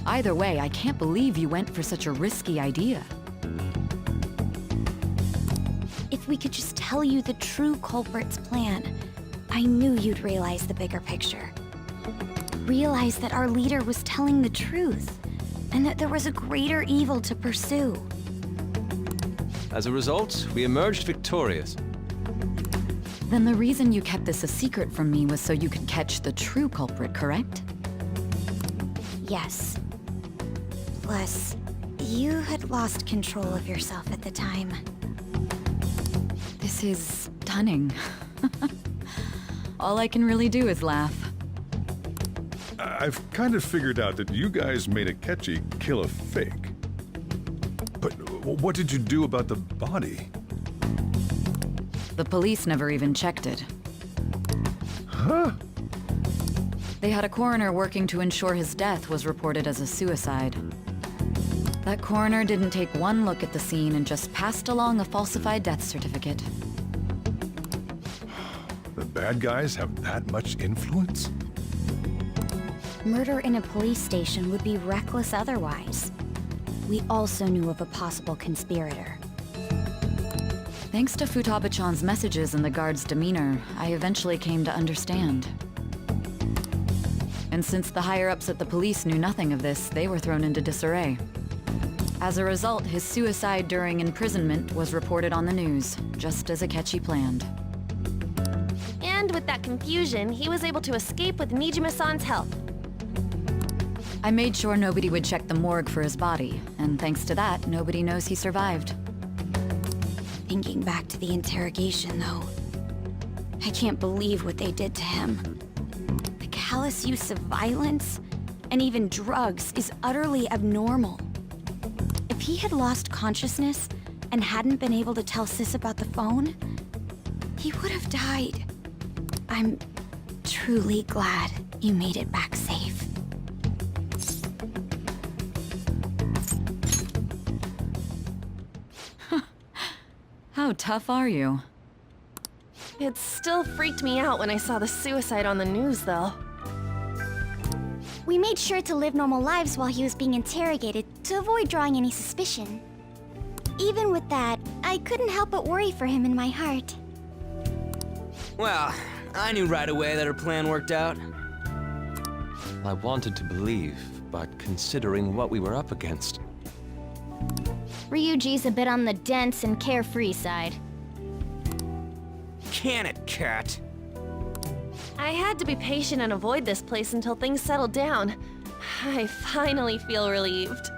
Either way, I can't believe you went for such a risky idea. If we could just tell you the true culprit's plan, I knew you'd realize the bigger picture. Realize that our leader was telling the truth, and that there was a greater evil to pursue. As a result, we emerged victorious. Then the reason you kept this a secret from me was so you could catch the true culprit, correct? Yes. Plus, you had lost control of yourself at the time. This is stunning. All I can really do is laugh. I've kind of figured out that you guys made Akechi kill a fake. But what did you do about the body? The police never even checked it. Huh? They had a coroner working to ensure his death was reported as a suicide. That coroner didn't take one look at the scene and just passed along a falsified death certificate. The bad guys have that much influence? Murder in a police station would be reckless otherwise. We also knew of a possible conspirator. Thanks to Futaba-chan's messages and the guard's demeanor, I eventually came to understand. And since the higher-ups at the police knew nothing of this, they were thrown into disarray. As a result, his suicide during imprisonment was reported on the news, just as Akechi planned. And with that confusion, he was able to escape with Mijima-san's help. I made sure nobody would check the morgue for his body, and thanks to that, nobody knows he survived. Thinking back to the interrogation, though, I can't believe what they did to him. The callous use of violence, and even drugs, is utterly abnormal. If he had lost consciousness and hadn't been able to tell Sis about the phone, he would have died. I'm truly glad you made it back safe. How tough are you? It still freaked me out when I saw the suicide on the news, though. We made sure to live normal lives while he was being interrogated to avoid drawing any suspicion. Even with that, I couldn't help but worry for him in my heart. Well, I knew right away that her plan worked out. I wanted to believe, but considering what we were up against... Ryuji's a bit on the dense and carefree side. Can it, Cat? I had to be patient and avoid this place until things settled down. I finally feel relieved.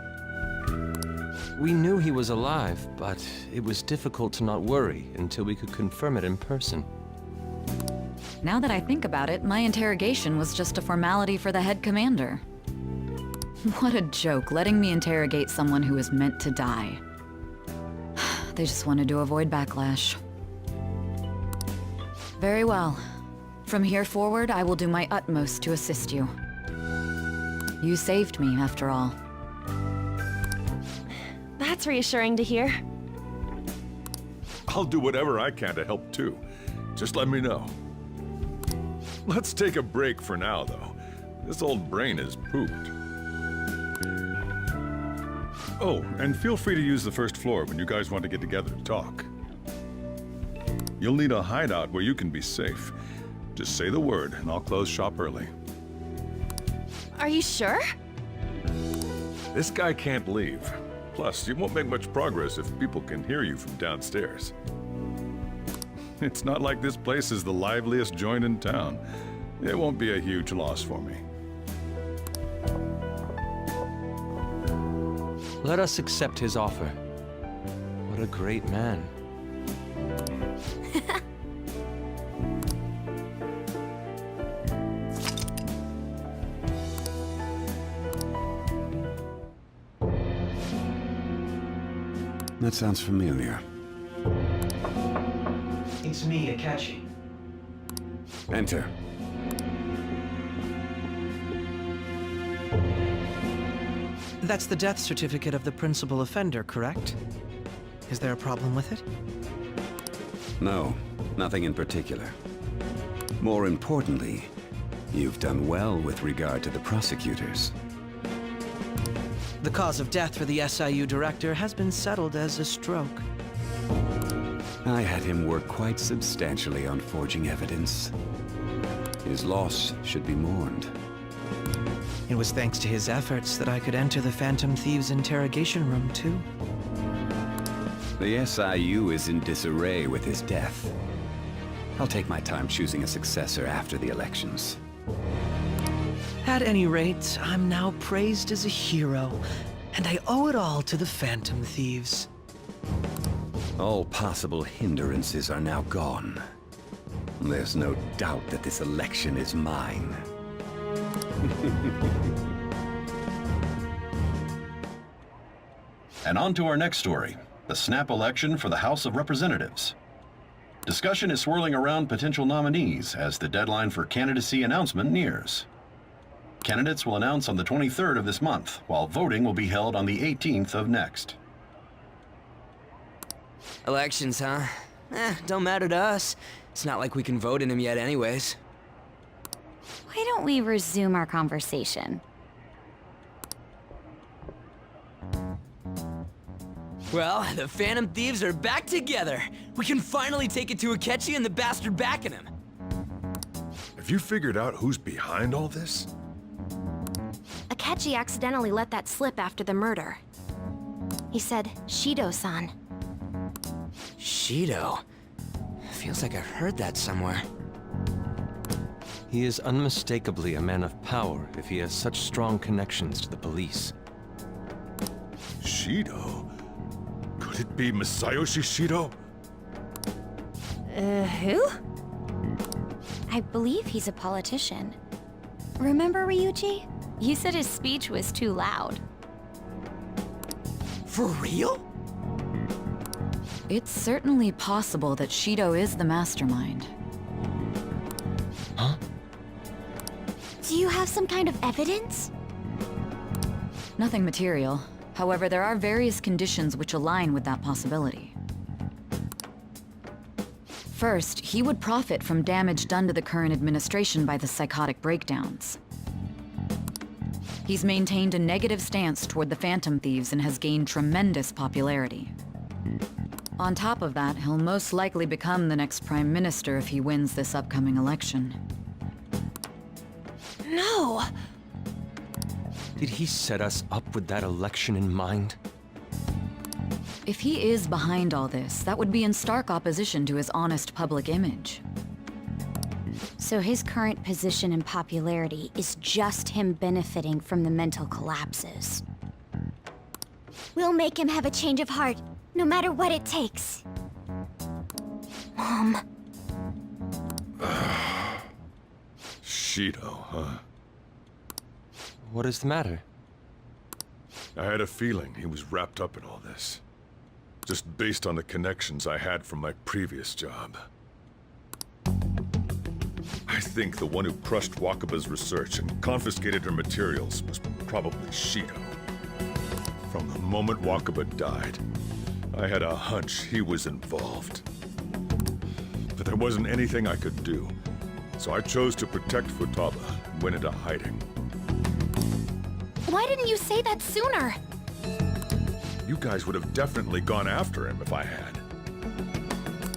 We knew he was alive, but it was difficult to not worry until we could confirm it in person. Now that I think about it, my interrogation was just a formality for the head commander. What a joke, letting me interrogate someone who was meant to die. They just wanted to avoid backlash. Very well. From here forward, I will do my utmost to assist you. You saved me, after all. That's reassuring to hear. I'll do whatever I can to help too. Just let me know. Let's take a break for now, though. This old brain is pooped. Oh, and feel free to use the first floor when you guys want to get together to talk. You'll need a hideout where you can be safe. Just say the word, and I'll close shop early. Are you sure? This guy can't leave. Plus, you won't make much progress if people can hear you from downstairs. It's not like this place is the liveliest joint in town. It won't be a huge loss for me. Let us accept his offer. What a great man. That sounds familiar. It's me, Akechi. Enter. That's the death certificate of the principal offender, correct? Is there a problem with it? No, nothing in particular. More importantly, you've done well with regard to the prosecutors. The cause of death for the SIU director has been settled as a stroke. I had him work quite substantially on forging evidence. His loss should be mourned. It was thanks to his efforts that I could enter the Phantom Thieves' interrogation room, too. The SIU is in disarray with his death. I'll take my time choosing a successor after the elections. At any rate, I'm now praised as a hero, and I owe it all to the Phantom Thieves. All possible hindrances are now gone. There's no doubt that this election is mine. And on to our next story, the snap election for the House of Representatives. Discussion is swirling around potential nominees as the deadline for candidacy announcement nears. Candidates will announce on the 23rd of this month, while voting will be held on the 18th of next. Elections, huh? Don't matter to us. It's not like we can vote in them yet anyways. Why don't we resume our conversation? Well, the Phantom Thieves are back together. We can finally take it to Akechi and the bastard backing him. Have you figured out who's behind all this? Akechi accidentally let that slip after the murder. He said, Shido-san. Shido? Feels like I've heard that somewhere. He is unmistakably a man of power if he has such strong connections to the police. Shido? Could it be Masayoshi Shido? Who? I believe he's a politician. Remember, Ryuji? You said his speech was too loud. For real? It's certainly possible that Shido is the mastermind. Huh? Do you have some kind of evidence? Nothing material. However, there are various conditions which align with that possibility. First, he would profit from damage done to the current administration by the psychotic breakdowns. He's maintained a negative stance toward the Phantom Thieves and has gained tremendous popularity. On top of that, he'll most likely become the next Prime Minister if he wins this upcoming election. No! Did he set us up with that election in mind? If he is behind all this, that would be in stark opposition to his honest public image. So his current position and popularity is just him benefiting from the mental collapses. We'll make him have a change of heart, no matter what it takes. Mom. Shido, huh? What is the matter? I had a feeling he was wrapped up in all this. Just based on the connections I had from my previous job. I think the one who crushed Wakaba's research and confiscated her materials was probably Shido. From the moment Wakaba died, I had a hunch he was involved. But there wasn't anything I could do. So I chose to protect Futaba and went into hiding. Why didn't you say that sooner? You guys would have definitely gone after him if I had.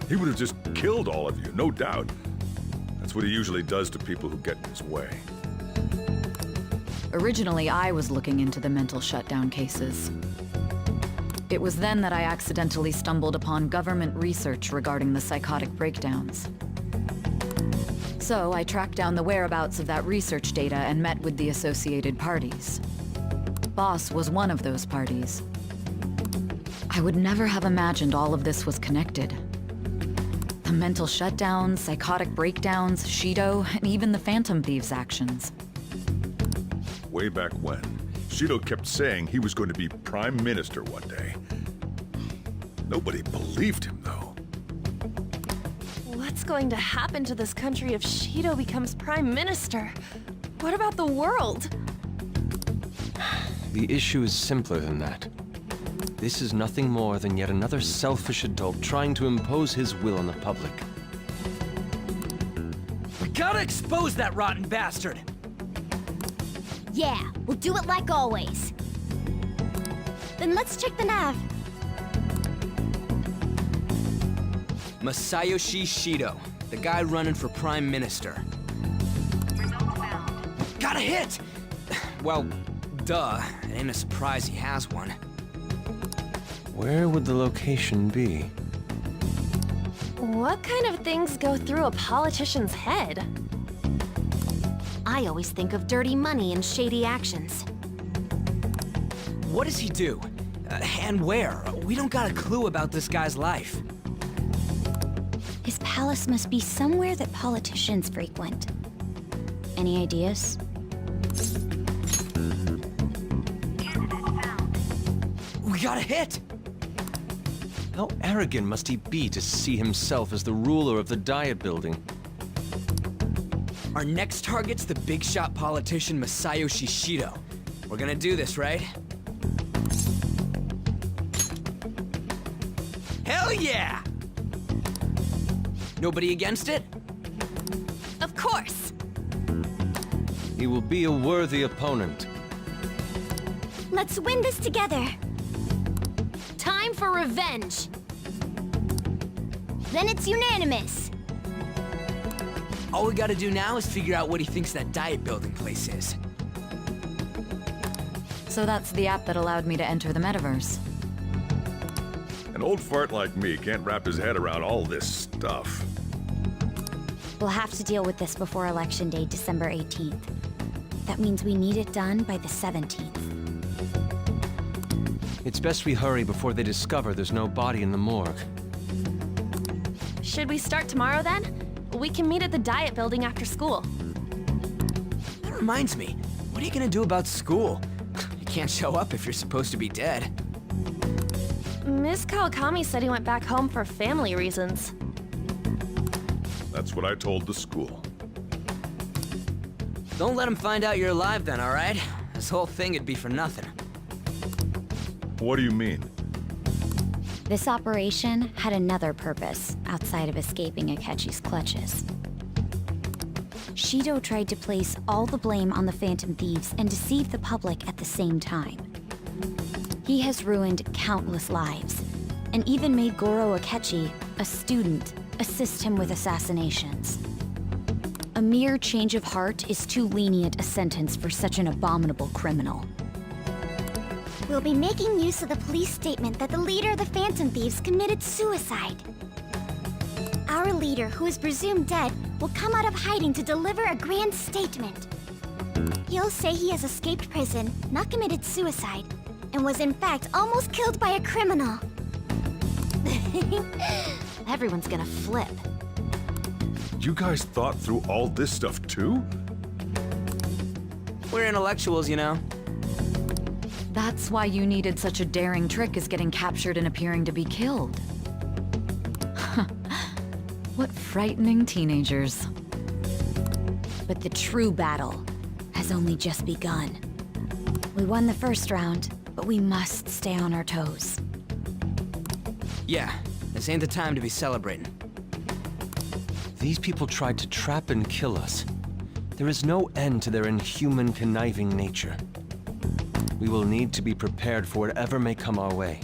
He would have just killed all of you, no doubt. That's what he usually does to people who get in his way. Originally, I was looking into the mental shutdown cases. It was then that I accidentally stumbled upon government research regarding the psychotic breakdowns. So I tracked down the whereabouts of that research data and met with the associated parties. Boss was one of those parties. I would never have imagined all of this was connected. The mental shutdowns, psychotic breakdowns, Shido, and even the Phantom Thieves' actions. Way back when, Shido kept saying he was going to be Prime Minister one day. Nobody believed him, though. What's going to happen to this country if Shido becomes Prime Minister? What about the world? The issue is simpler than that. This is nothing more than yet another selfish adult trying to impose his will on the public. We gotta expose that rotten bastard! Yeah, we'll do it like always. Then let's check the nav. Masayoshi Shido, the guy running for Prime Minister. Got a hit! Well, duh. It ain't a surprise he has one. Where would the location be? What kind of things go through a politician's head? I always think of dirty money and shady actions. What does he do? And where? We don't got a clue about this guy's life. His palace must be somewhere that politicians frequent. Any ideas? We got a hit! How arrogant must he be to see himself as the ruler of the Diet Building? Our next target's the big shot politician Masayoshi Shido. We're gonna do this, right? Hell yeah! Nobody against it? Of course! He will be a worthy opponent. Let's win this together. Time for revenge! Then it's unanimous. All we gotta do now is figure out what he thinks that Diet Building place is. So that's the app that allowed me to enter the metaverse. An old fart like me can't wrap his head around all this stuff. We'll have to deal with this before Election Day, December 18th. That means we need it done by the 17th. It's best we hurry before they discover there's no body in the morgue. Should we start tomorrow then? We can meet at the Diet Building after school. That reminds me, what are you gonna do about school? You can't show up if you're supposed to be dead. Miss Kawakami said he went back home for family reasons. That's what I told the school. Don't let him find out you're alive then, alright? This whole thing would be for nothing. What do you mean? This operation had another purpose outside of escaping Akechi's clutches. Shido tried to place all the blame on the Phantom Thieves and deceive the public at the same time. He has ruined countless lives, and even made Goro Akechi, a student, assist him with assassinations. A mere change of heart is too lenient a sentence for such an abominable criminal. We'll be making use of the police statement that the leader of the Phantom Thieves committed suicide. Our leader, who is presumed dead, will come out of hiding to deliver a grand statement. He'll say he has escaped prison, not committed suicide, and was in fact almost killed by a criminal. Everyone's gonna flip. You guys thought through all this stuff too? We're intellectuals, you know. That's why you needed such a daring trick as getting captured and appearing to be killed. What frightening teenagers. But the true battle has only just begun. We won the first round, but we must stay on our toes. Yeah, this ain't the time to be celebrating. These people tried to trap and kill us. There is no end to their inhuman, conniving nature. We will need to be prepared for whatever may come our way.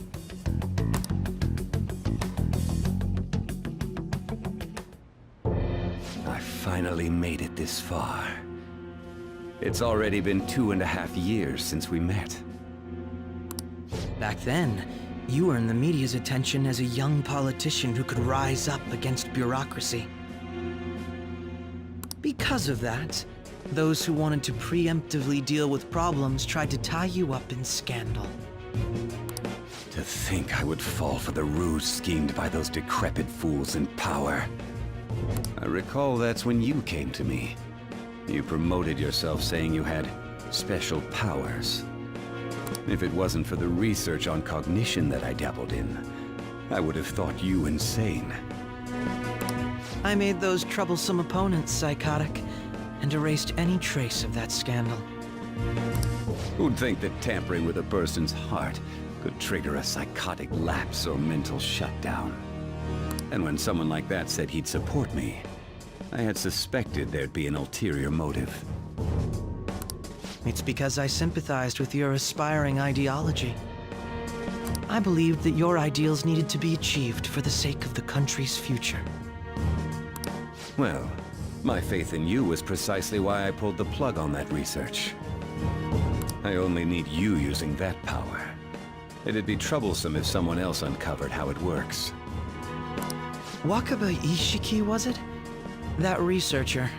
I finally made it this far. It's already been 2.5 years since we met. Back then, you earned the media's attention as a young politician who could rise up against bureaucracy. Because of that, those who wanted to preemptively deal with problems tried to tie you up in scandal. To think I would fall for the ruse schemed by those decrepit fools in power. I recall that's when you came to me. You promoted yourself saying you had special powers. If it wasn't for the research on cognition that I dabbled in, I would have thought you insane. I made those troublesome opponents psychotic, and erased any trace of that scandal. Who'd think that tampering with a person's heart could trigger a psychotic lapse or mental shutdown? And when someone like that said he'd support me, I had suspected there'd be an ulterior motive. It's because I sympathized with your aspiring ideology. I believed that your ideals needed to be achieved for the sake of the country's future. Well, my faith in you was precisely why I pulled the plug on that research. I only need you using that power. It'd be troublesome if someone else uncovered how it works. Wakaba Ishiki, was it? That researcher.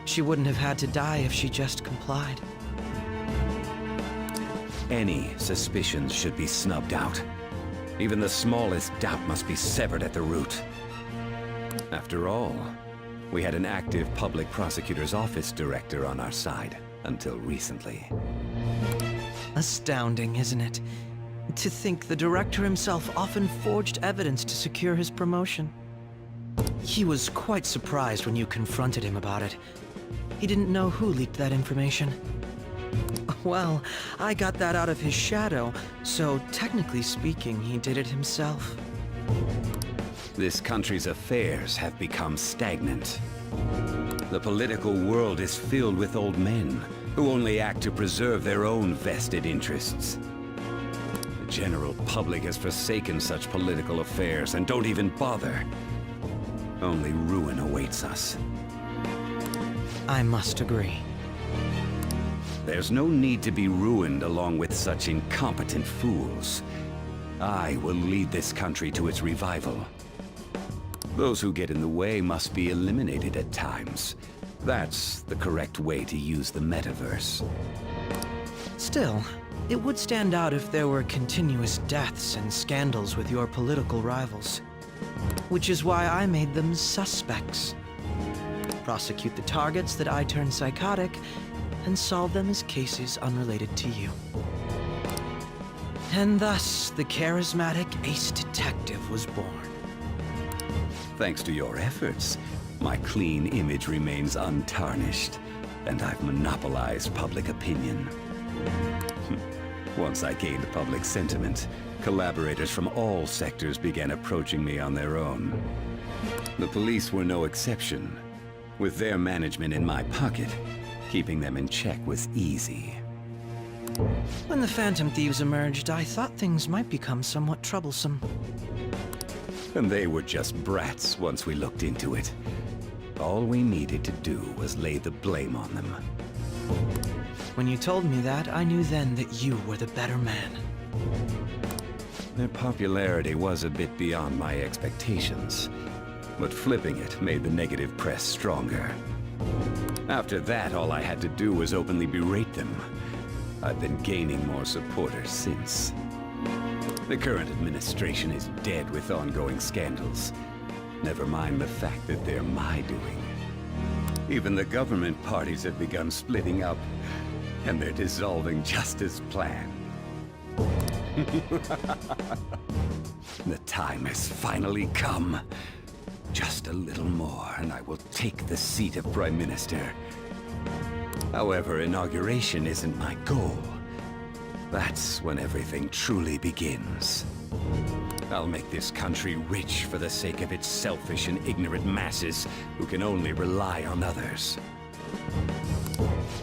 She wouldn't have had to die if she just complied. Any suspicions should be snubbed out. Even the smallest doubt must be severed at the root. After all, we had an active public prosecutor's office director on our side, until recently. Astounding, isn't it? To think the director himself often forged evidence to secure his promotion. He was quite surprised when you confronted him about it. He didn't know who leaked that information. Well, I got that out of his shadow, so technically speaking, he did it himself. This country's affairs have become stagnant. The political world is filled with old men who only act to preserve their own vested interests. The general public has forsaken such political affairs and don't even bother. Only ruin awaits us. I must agree. There's no need to be ruined along with such incompetent fools. I will lead this country to its revival. Those who get in the way must be eliminated at times. That's the correct way to use the metaverse. Still, it would stand out if there were continuous deaths and scandals with your political rivals. Which is why I made them suspects. Prosecute the targets that I turn psychotic, and solve them as cases unrelated to you. And thus, the charismatic ace detective was born. Thanks to your efforts, my clean image remains untarnished, and I've monopolized public opinion. Once I gained public sentiment, collaborators from all sectors began approaching me on their own. The police were no exception. With their management in my pocket, keeping them in check was easy. When the Phantom Thieves emerged, I thought things might become somewhat troublesome. And they were just brats once we looked into it. All we needed to do was lay the blame on them. When you told me that, I knew then that you were the better man. Their popularity was a bit beyond my expectations, but flipping it made the negative press stronger. After that, all I had to do was openly berate them. I've been gaining more supporters since. The current administration is dead with ongoing scandals. Never mind the fact that they're my doing. Even the government parties have begun splitting up, and they're dissolving just as planned. The time has finally come. Just a little more, and I will take the seat of Prime Minister. However, inauguration isn't my goal. That's when everything truly begins. I'll make this country rich for the sake of its selfish and ignorant masses who can only rely on others.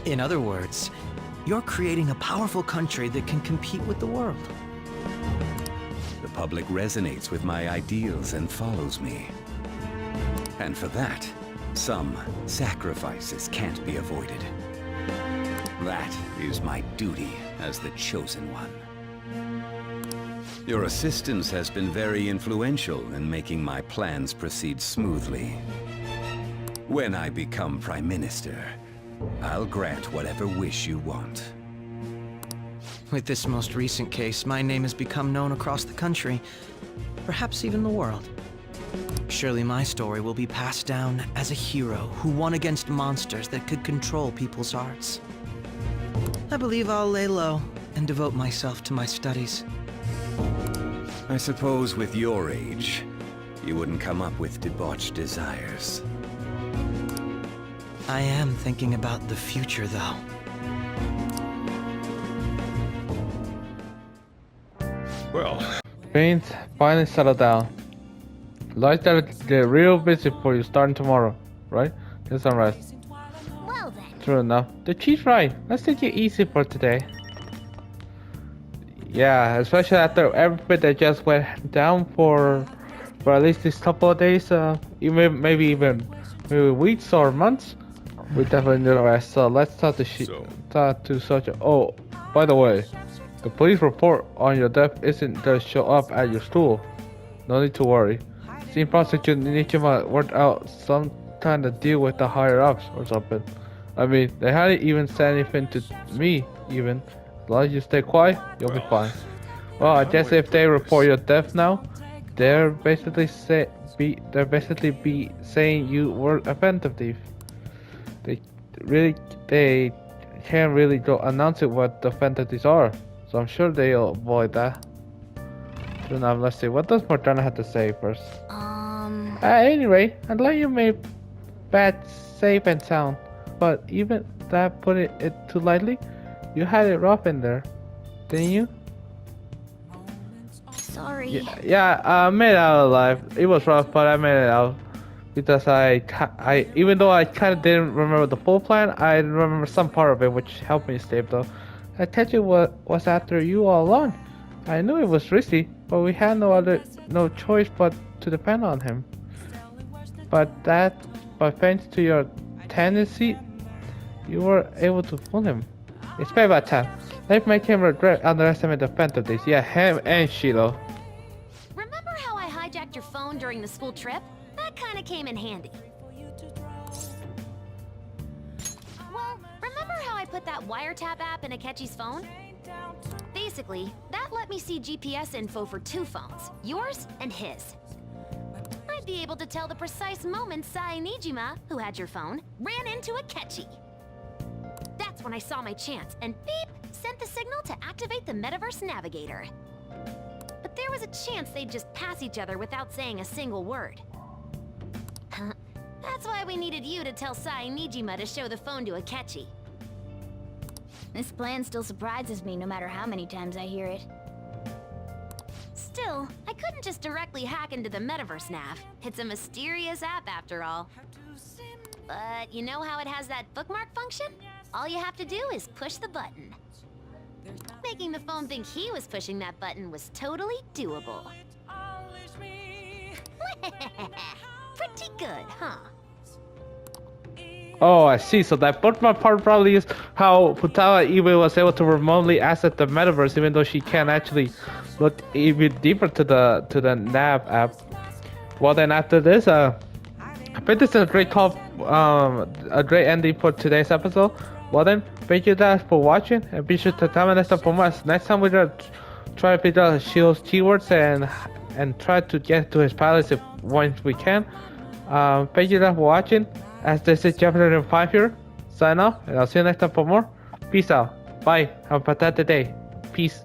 In other words, you're creating a powerful country that can compete with the world. The public resonates with my ideals and follows me. And for that, some sacrifices can't be avoided. That is my duty as the Chosen One. Your assistance has been very influential in making my plans proceed smoothly. When I become Prime Minister, I'll grant whatever wish you want. With this most recent case, my name has become known across the country, perhaps even the world. Surely my story will be passed down as a hero who won against monsters that could control people's hearts. I believe I'll lay low and devote myself to my studies. I suppose with your age, you wouldn't come up with debauched desires. I am thinking about the future, though. Well, Things finally settled down. Lights get real busy for you starting tomorrow, right? Get some rest. Well then. True enough. The chief's right. Let's take it easy for today. Yeah, especially after everything that just went down for at least this couple of days, maybe weeks or months. We definitely need a rest. So let's talk to Shoji. Oh, by the way, the police report on your death isn't gonna show up at your stool. No need to worry. Senior prosecutor Nijima worked out some kind of deal with the higher ups or something. I mean, they hadn't even said anything to me even. As long as you stay quiet, you'll be fine. Well, I guess if they report your death now, they're basically saying you were a phantom thief. They can't really go announce it what the phantom thieves are, so I'm sure they'll avoid that. So now let's see, what does Morgana have to say first? At any rate, I'd like you made bad safe and sound, but even that put it too lightly. You had it rough in there, didn't you? Sorry. Yeah, I made it out alive. It was rough, but I made it out. Because I even though I kind of didn't remember the full plan, I remember some part of it, which helped me escape though. Atechi was after you all along. I knew it was risky, but we had no choice but to depend on him. But thanks to your tendency, you were able to fool him. It's very bad time. Let's make him underestimate the phantom thieves. Yeah, him and Shiloh. Remember how I hijacked your phone during the school trip? That kind of came in handy. Well, remember how I put that wiretap app in Akechi's phone? Basically, that let me see GPS info for two phones, yours and his. I'd be able to tell the precise moment Sai Nijima, who had your phone, ran into Akechi. That's when I saw my chance, and beep, sent the signal to activate the Metaverse Navigator. But there was a chance they'd just pass each other without saying a single word. That's why we needed you to tell Sai Nijima to show the phone to Akechi. This plan still surprises me no matter how many times I hear it. Still, I couldn't just directly hack into the Metaverse Nav. It's a mysterious app after all. But you know how it has that bookmark function? All you have to do is push the button. Making the phone think he was pushing that button was totally doable. Pretty good, huh? Oh, I see. So that bookmark part probably is how Futaba even was able to remotely access the metaverse, even though she can't actually look even deeper to the nav app. Well, then after this, I think this is a great a great ending for today's episode. Well then, thank you guys for watching, and be sure to comment next time for more. Next time we're gonna try to figure out Shio's keywords and try to get to his palace once we can. Thank you guys for watching. As this is Jefferson 5 here, sign off, and I'll see you next time for more. Peace out. Bye. Have a fantastic day. Peace.